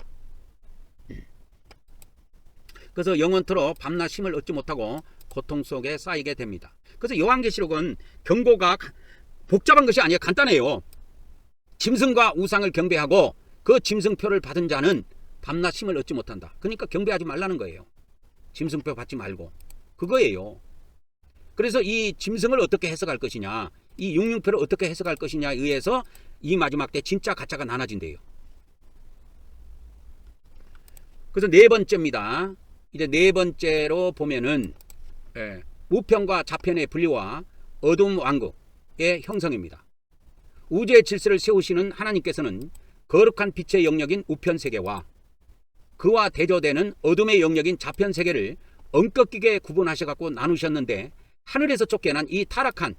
그래서 영원토록 밤낮 쉼을 얻지 못하고 고통 속에 쌓이게 됩니다. 그래서 요한계시록은 경고가 복잡한 것이 아니에요. 간단해요. 짐승과 우상을 경배하고 그 짐승표를 받은 자는 밤낮 쉼을 얻지 못한다. 그러니까 경배하지 말라는 거예요. 짐승표 받지 말고. 그거예요. 그래서 이 짐승을 어떻게 해석할 것이냐, 이 육륜표를 어떻게 해석할 것이냐에 의해서 이 마지막 때 진짜 가짜가 나눠진대요. 그래서 네 번째입니다. 이제 네 번째로 보면은 우편과 좌편의 분리와 어둠 왕국의 형성입니다. 우주의 질서를 세우시는 하나님께서는 거룩한 빛의 영역인 우편 세계와 그와 대조되는 어둠의 영역인 좌편 세계를 엉꺾이게 구분하셔갖고 나누셨는데, 하늘에서 쫓겨난 이 타락한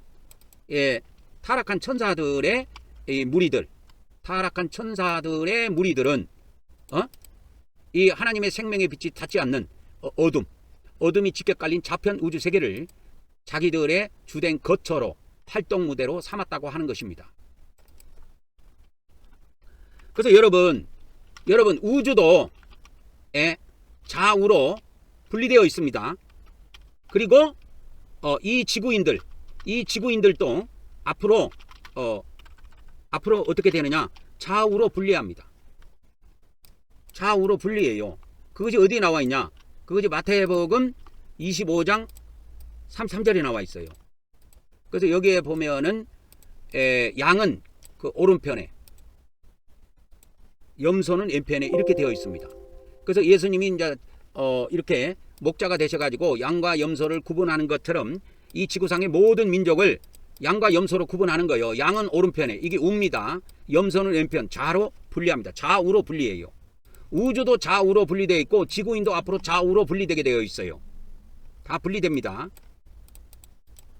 천사들의 무리들은 이 하나님의 생명의 빛이 닿지 않는 어둠이 직격 깔린 좌편 우주 세계를 자기들의 주된 거처로 활동 무대로 삼았다고 하는 것입니다. 그래서 여러분 우주도 좌우로 분리되어 있습니다. 그리고 이 지구인들도 앞으로 어떻게 되느냐? 좌우로 분리합니다. 좌우로 분리해요. 그것이 어디에 나와 있냐? 그것이 마태복음 25장 33절에 나와 있어요. 그래서 여기에 보면은 양은 그 오른편에, 염소는 왼편에 이렇게 되어 있습니다. 그래서 예수님이 이제 이렇게 목자가 되셔가지고 양과 염소를 구분하는 것처럼 이 지구상의 모든 민족을 양과 염소로 구분하는 거예요. 양은 오른편에, 이게 우입니다. 염소는 왼편, 좌로 분리합니다. 좌우로 분리해요. 우주도 좌우로 분리되어 있고 지구인도 앞으로 좌우로 분리되게 되어 있어요. 다 분리됩니다.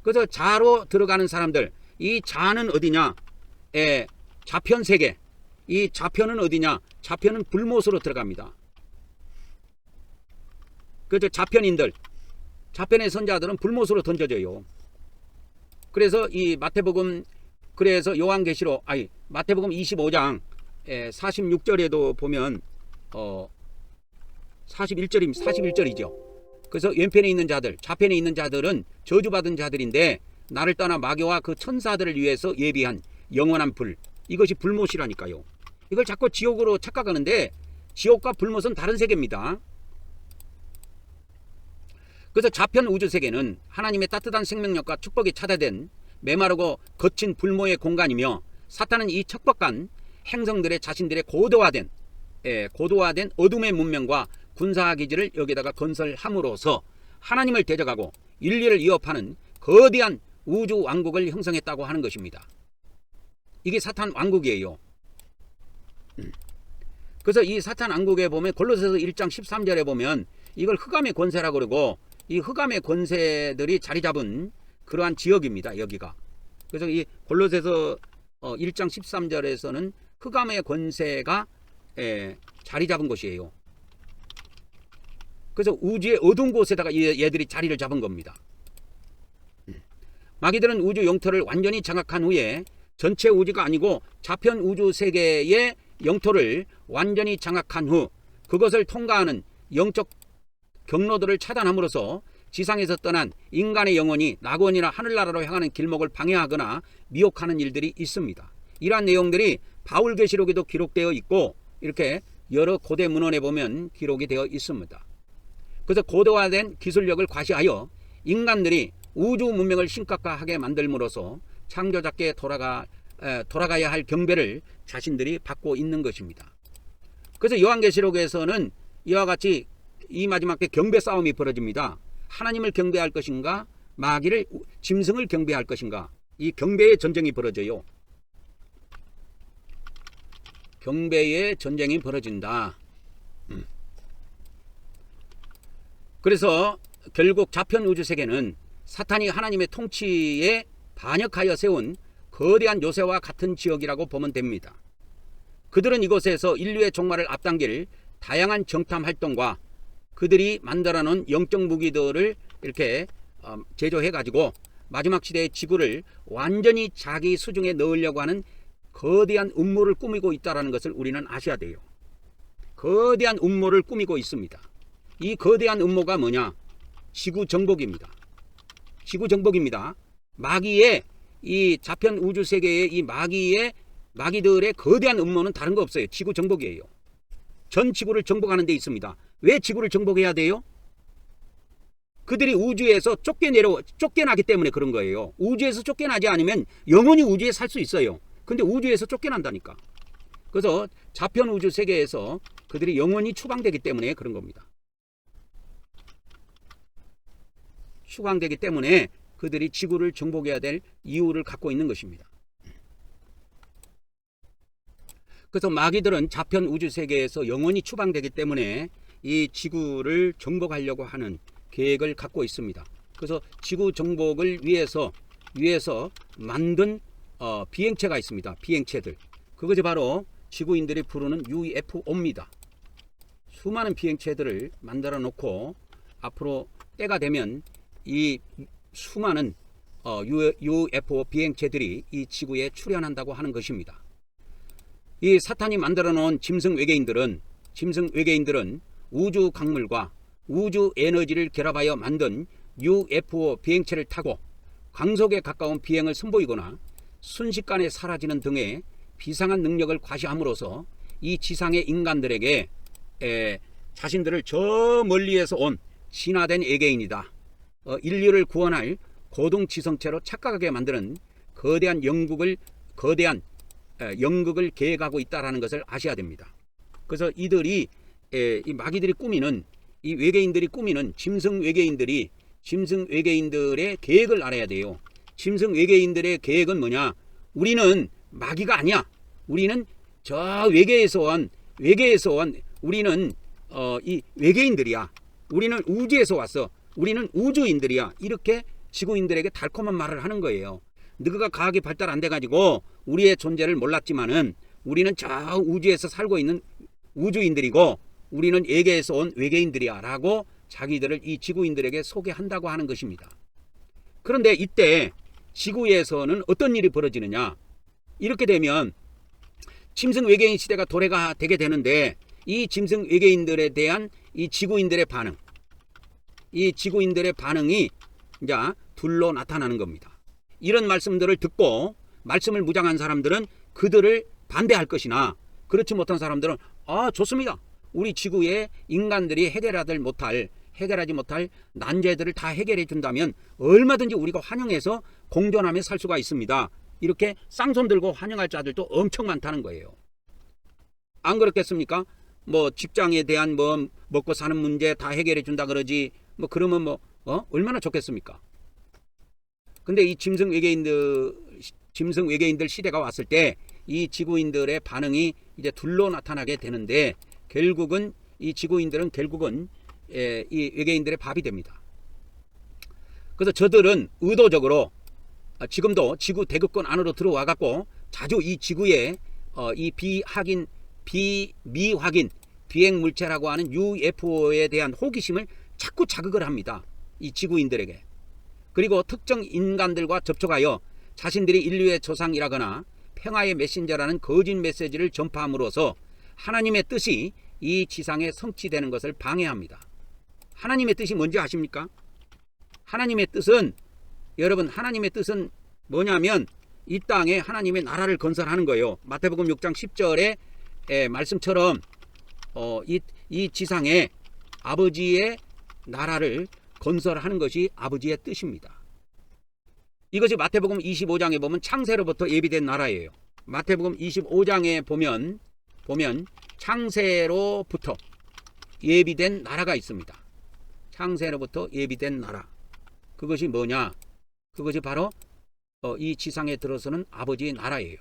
그래서 좌로 들어가는 사람들, 이 좌는 어디냐? 좌편 세계. 이 좌편은 어디냐? 좌편은 불못으로 들어갑니다. 그래서 좌편인들, 좌편의 선자들은 불못으로 던져져요. 그래서 이 마태복음, 그래서 요한계시록, 마태복음 25장 46절에도 보면 41절이죠. 그래서 왼편에 있는 자들, 좌편에 있는 자들은 저주받은 자들인데 나를 떠나 마귀와 그 천사들을 위해서 예비한 영원한 불, 이것이 불못이라니까요. 이걸 자꾸 지옥으로 착각하는데 지옥과 불못은 다른 세계입니다. 그래서 좌편 우주세계는 하나님의 따뜻한 생명력과 축복이 차단된 메마르고 거친 불모의 공간이며, 사탄은 이 척박한 행성들의 자신들의 고도화된 어둠의 문명과 군사기지를 여기다가 건설함으로써 하나님을 대적하고 인류를 위협하는 거대한 우주 왕국을 형성했다고 하는 것입니다. 이게 사탄 왕국이에요. 그래서 이 사탄 왕국에 보면 골로새서 1장 13절에 보면 이걸 흑암의 권세라고 그러고, 이 흑암의 권세들이 자리 잡은 그러한 지역입니다. 여기가. 그래서 이 골로새서 1장 13절에서는 흑암의 권세가 자리 잡은 곳이에요. 그래서 우주의 어두운 곳에다가 얘들이 자리를 잡은 겁니다. 마귀들은 우주 영토를 완전히 장악한 후에 전체 우주가 아니고 자편 우주 세계의 영토를 완전히 장악한 후 그것을 통과하는 영적 경로들을 차단함으로써 지상에서 떠난 인간의 영혼이 낙원이나 하늘나라로 향하는 길목을 방해하거나 미혹하는 일들이 있습니다. 이러한 내용들이 바울계시록에도 기록되어 있고 이렇게 여러 고대 문헌에 보면 기록이 되어 있습니다. 그래서 고도화된 기술력을 과시하여 인간들이 우주 문명을 심각하게 만들므로써 창조자께 돌아가야 할 경배를 자신들이 받고 있는 것입니다. 그래서 요한계시록에서는 이와 같이 이 마지막 때 경배 싸움이 벌어집니다. 하나님을 경배할 것인가, 마귀를, 짐승을 경배할 것인가, 이 경배의 전쟁이 벌어져요. 경배의 전쟁이 벌어진다. 그래서 결국 자편 우주 세계는 사탄이 하나님의 통치에 반역하여 세운 거대한 요새와 같은 지역이라고 보면 됩니다. 그들은 이곳에서 인류의 종말을 앞당길 다양한 정탐 활동과 그들이 만들어 놓은 영적 무기들을 이렇게 제조해 가지고 마지막 시대의 지구를 완전히 자기 수중에 넣으려고 하는 거대한 음모를 꾸미고 있다는 것을 우리는 아셔야 돼요. 거대한 음모를 꾸미고 있습니다. 이 거대한 음모가 뭐냐? 지구 정복입니다. 지구 정복입니다. 마귀의 이 자편 우주 세계의 이 마귀들의 거대한 음모는 다른 거 없어요. 지구 정복이에요. 전 지구를 정복하는 데 있습니다. 왜 지구를 정복해야 돼요? 그들이 우주에서 쫓겨나기 때문에 그런 거예요. 우주에서 쫓겨나지 않으면 영원히 우주에 살 수 있어요. 근데 우주에서 쫓겨난다니까. 그래서 자편 우주 세계에서 그들이 영원히 추방되기 때문에 그런 겁니다. 추방되기 때문에 그들이 지구를 정복해야 될 이유를 갖고 있는 것입니다. 그래서 마귀들은 자편 우주 세계에서 영원히 추방되기 때문에 이 지구를 정복하려고 하는 계획을 갖고 있습니다. 그래서 지구 정복을 위해서 만든 비행체가 있습니다. 비행체들. 그것이 바로 지구인들이 부르는 UFO입니다. 수많은 비행체들을 만들어 놓고 앞으로 때가 되면 이 수많은 UFO 비행체들이 이 지구에 출현한다고 하는 것입니다. 이 사탄이 만들어 놓은 짐승 외계인들은 우주 강물과 우주 에너지를 결합하여 만든 UFO 비행체를 타고 광속에 가까운 비행을 선보이거나 순식간에 사라지는 등의 비상한 능력을 과시함으로써 이 지상의 인간들에게 자신들을 저 멀리에서 온 진화된 외계인이다, 인류를 구원할 고동지성체로 착각하게 만드는 거대한 연극을 계획하고 있다는 것을 아셔야 됩니다. 그래서 이 마귀들이 꾸미는, 이 외계인들이 꾸미는 짐승 외계인들의 계획을 알아야 돼요. 짐승 외계인들의 계획은 뭐냐? 우리는 마귀가 아니야. 우리는 저 외계에서 온 우리는 이 외계인들이야. 우리는 우주에서 왔어. 우리는 우주인들이야. 이렇게 지구인들에게 달콤한 말을 하는 거예요. 너가 과학이 발달 안 돼가지고 우리의 존재를 몰랐지만은 우리는 저 우주에서 살고 있는 우주인들이고 우리는 외계에서 온 외계인들이야 라고 자기들을 이 지구인들에게 소개한다고 하는 것입니다. 그런데 이때 지구에서는 어떤 일이 벌어지느냐? 이렇게 되면 짐승 외계인 시대가 도래가 되게 되는데 이 짐승 외계인들에 대한 이 지구인들의 반응이 이제 둘로 나타나는 겁니다. 이런 말씀들을 듣고 말씀을 무장한 사람들은 그들을 반대할 것이나 그렇지 못한 사람들은 좋습니다. 우리 지구의 인간들이 해결하지 못할 난제들을 다 해결해 준다면 얼마든지 우리가 환영해서 공존하며 살 수가 있습니다. 이렇게 쌍손 들고 환영할 자들도 엄청 많다는 거예요. 안 그렇겠습니까? 뭐 직장에 대한 뭐 먹고 사는 문제 다 해결해 준다 그러지 뭐 그러면 얼마나 좋겠습니까? 근데 이 짐승 외계인들 시대가 왔을 때 이 지구인들의 반응이 이제 둘로 나타나게 되는데, 결국은 이 지구인들은 결국은 이 외계인들의 밥이 됩니다. 그래서 저들은 의도적으로 지금도 지구 대극권 안으로 들어와 갖고 자주 이 지구에 이 미확인 비행 물체라고 하는 UFO에 대한 호기심을 자꾸 자극을 합니다. 이 지구인들에게. 그리고 특정 인간들과 접촉하여 자신들이 인류의 조상이라거나 평화의 메신저라는 거짓 메시지를 전파함으로써 하나님의 뜻이 이 지상에 성취되는 것을 방해합니다. 하나님의 뜻이 뭔지 아십니까? 하나님의 뜻은, 여러분, 하나님의 뜻은 뭐냐면 이 땅에 하나님의 나라를 건설하는 거예요. 마태복음 6장 10절의 말씀처럼 이 지상에 아버지의 나라를 건설하는 것이 아버지의 뜻입니다. 이것이 마태복음 25장에 보면 창세로부터 예비된 나라예요. 마태복음 25장에 보면 창세로부터 예비된 나라가 있습니다. 창세로부터 예비된 나라. 그것이 뭐냐? 그것이 바로 이 지상에 들어서는 아버지의 나라예요.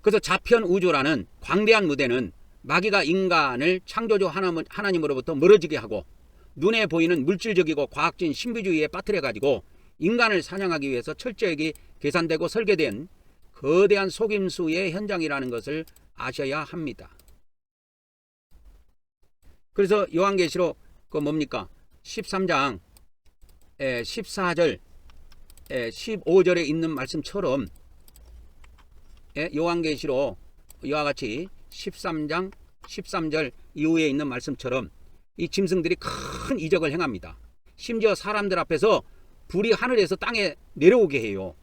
그래서 자편 우주라는 광대한 무대는 마귀가 인간을 창조주 하나님으로부터 멀어지게 하고 눈에 보이는 물질적이고 과학적인 신비주의에 빠뜨려 가지고 인간을 사냥하기 위해서 철저하게 계산되고 설계된 거대한 속임수의 현장이라는 것을 아셔야 합니다. 그래서 요한계시록 13장 14절 15절에 있는 말씀처럼 요한계시록 이와 같이 13장 13절 이후에 있는 말씀처럼 이 짐승들이 큰 이적을 행합니다. 심지어 사람들 앞에서 불이 하늘에서 땅에 내려오게 해요.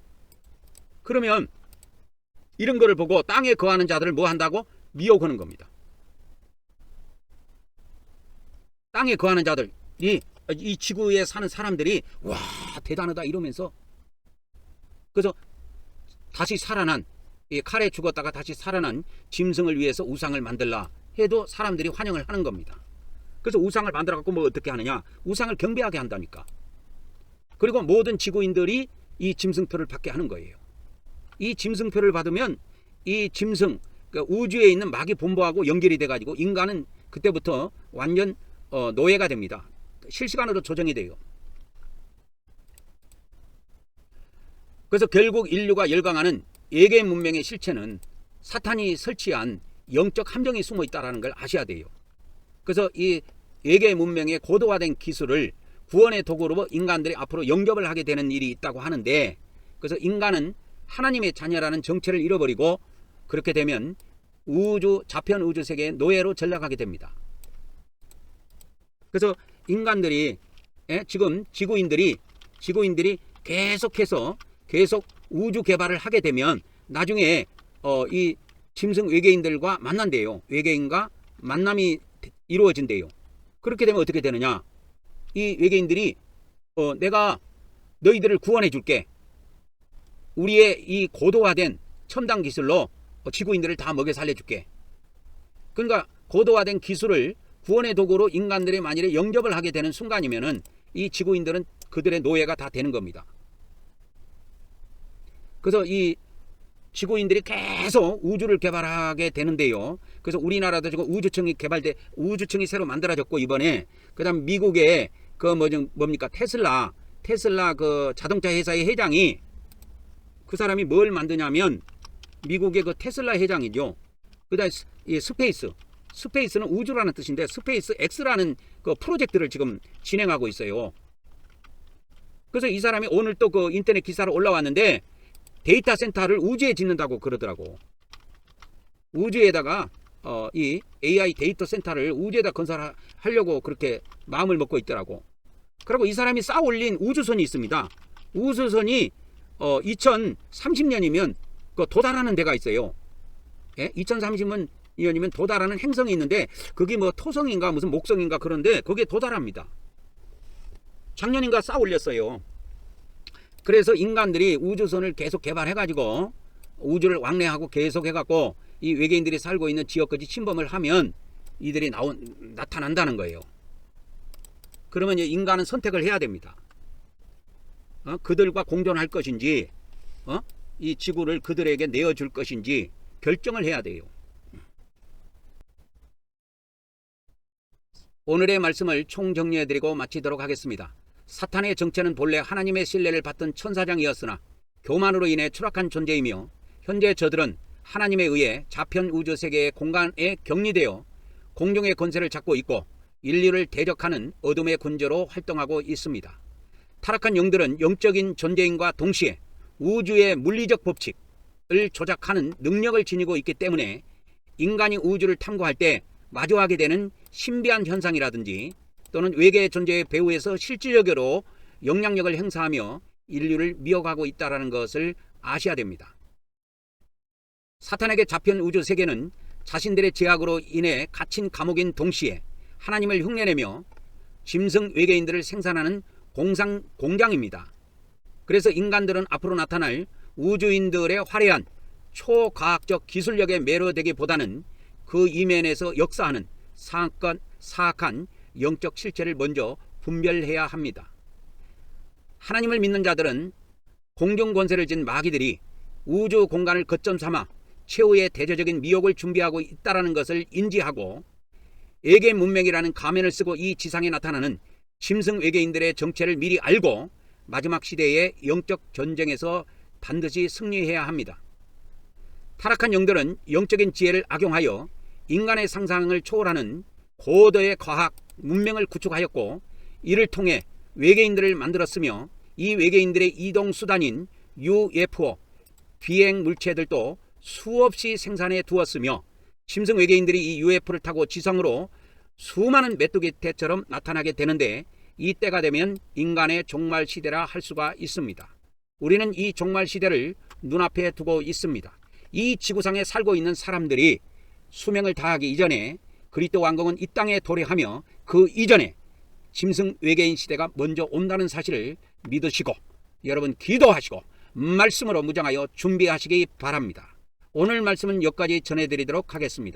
그러면 이런 거를 보고 땅에 거하는 자들을 뭐 한다고? 미혹하는 겁니다. 땅에 거하는 자들이, 이 지구에 사는 사람들이 와 대단하다 이러면서, 그래서 다시 살아난, 이 칼에 죽었다가 다시 살아난 짐승을 위해서 우상을 만들라 해도 사람들이 환영을 하는 겁니다. 그래서 우상을 만들어 갖고 뭐 어떻게 하느냐? 우상을 경배하게 한다니까. 그리고 모든 지구인들이 이 짐승표를 받게 하는 거예요. 이 짐승표를 받으면 이 짐승, 그러니까 우주에 있는 마귀 본부하고 연결이 돼 가지고 인간은 그때부터 완전 노예가 됩니다. 실시간으로 조정이 돼요. 그래서 결국 인류가 열광하는 외계 문명의 실체는 사탄이 설치한 영적 함정이 숨어 있다는 걸 아셔야 돼요. 그래서 이 외계 문명의 고도화된 기술을 구원의 도구로 인간들이 앞으로 영접을 하게 되는 일이 있다고 하는데, 그래서 인간은 하나님의 자녀라는 정체를 잃어버리고 그렇게 되면 자편 우주 세계의 노예로 전락하게 됩니다. 그래서 인간들이 지금 지구인들이 계속 우주 개발을 하게 되면 나중에 이 짐승 외계인들과 만난대요. 외계인과 만남이 이루어진대요. 그렇게 되면 어떻게 되느냐? 이 외계인들이 내가 너희들을 구원해 줄게. 우리의 이 고도화된 첨단 기술로 지구인들을 다 먹여 살려줄게. 그러니까 고도화된 기술을 구원의 도구로 인간들이 만일에 영접을 하게 되는 순간이면은 이 지구인들은 그들의 노예가 다 되는 겁니다. 그래서 이 지구인들이 계속 우주를 개발하게 되는데요. 그래서 우리나라도 지금 우주청이 새로 만들어졌고, 이번에 그다음 미국의 뭡니까 테슬라 그 자동차 회사의 회장이, 그 사람이 뭘 만드냐면 미국의 그 테슬라 회장이죠. 그다음 이 스페이스는 우주라는 뜻인데 스페이스 X라는 그 프로젝트를 지금 진행하고 있어요. 그래서 이 사람이 오늘 또 그 인터넷 기사로 올라왔는데 데이터 센터를 우주에 짓는다고 그러더라고. 우주에다가 이 AI 데이터 센터를 우주에다 건설하려고 그렇게 마음을 먹고 있더라고. 그리고 이 사람이 쌓아 올린 우주선이 있습니다. 우주선이 2030년이면 그 도달하는 데가 있어요. 예? 2030년이면 도달하는 행성이 있는데 그게 뭐 토성인가 무슨 목성인가 그런데 거기에 도달합니다. 작년인가 쌓아 올렸어요. 그래서 인간들이 우주선을 계속 개발해가지고 우주를 왕래하고 계속 해갖고 이 외계인들이 살고 있는 지역까지 침범을 하면 이들이 나타난다는 거예요. 그러면 인간은 선택을 해야 됩니다. 그들과 공존할 것인지 이 지구를 그들에게 내어줄 것인지 결정을 해야 돼요. 오늘의 말씀을 총정리해드리고 마치도록 하겠습니다. 사탄의 정체는 본래 하나님의 신뢰를 받던 천사장이었으나 교만으로 인해 추락한 존재이며 현재 저들은 하나님에 의해 자편 우주 세계의 공간에 격리되어 공중의 권세를 잡고 있고 인류를 대적하는 어둠의 군주로 활동하고 있습니다. 타락한 영들은 영적인 존재인과 동시에 우주의 물리적 법칙을 조작하는 능력을 지니고 있기 때문에 인간이 우주를 탐구할 때 마주하게 되는 신비한 현상이라든지 또는 외계 존재의 배후에서 실질적으로 영향력을 행사하며 인류를 미혹하고 있다는 것을 아셔야 됩니다. 사탄에게 잡힌 우주 세계는 자신들의 죄악으로 인해 갇힌 감옥인 동시에 하나님을 흉내내며 짐승 외계인들을 생산하는 공장입니다. 그래서 인간들은 앞으로 나타날 우주인들의 화려한 초과학적 기술력에 매료되기보다는 그 이면에서 역사하는 사악한 영적 실체를 먼저 분별해야 합니다. 하나님을 믿는 자들은 공중 권세를 진 마귀들이 우주 공간을 거점 삼아 최후의 대조적인 미혹을 준비하고 있다는 것을 인지하고 외계 문명이라는 가면을 쓰고 이 지상에 나타나는 짐승 외계인들의 정체를 미리 알고 마지막 시대의 영적 전쟁에서 반드시 승리해야 합니다. 타락한 영들은 영적인 지혜를 악용하여 인간의 상상을 초월하는 고도의 과학 문명을 구축하였고 이를 통해 외계인들을 만들었으며 이 외계인들의 이동 수단인 UFO 비행 물체들도 수없이 생산해 두었으며 짐승 외계인들이 이 UFO를 타고 지상으로 수많은 메뚜기 떼처럼 나타나게 되는데 이 때가 되면 인간의 종말 시대라 할 수가 있습니다. 우리는 이 종말 시대를 눈앞에 두고 있습니다. 이 지구상에 살고 있는 사람들이 수명을 다하기 이전에 그리스도 왕국은 이 땅에 도래하며 그 이전에 짐승 외계인 시대가 먼저 온다는 사실을 믿으시고 여러분 기도하시고 말씀으로 무장하여 준비하시기 바랍니다. 오늘 말씀은 여기까지 전해드리도록 하겠습니다.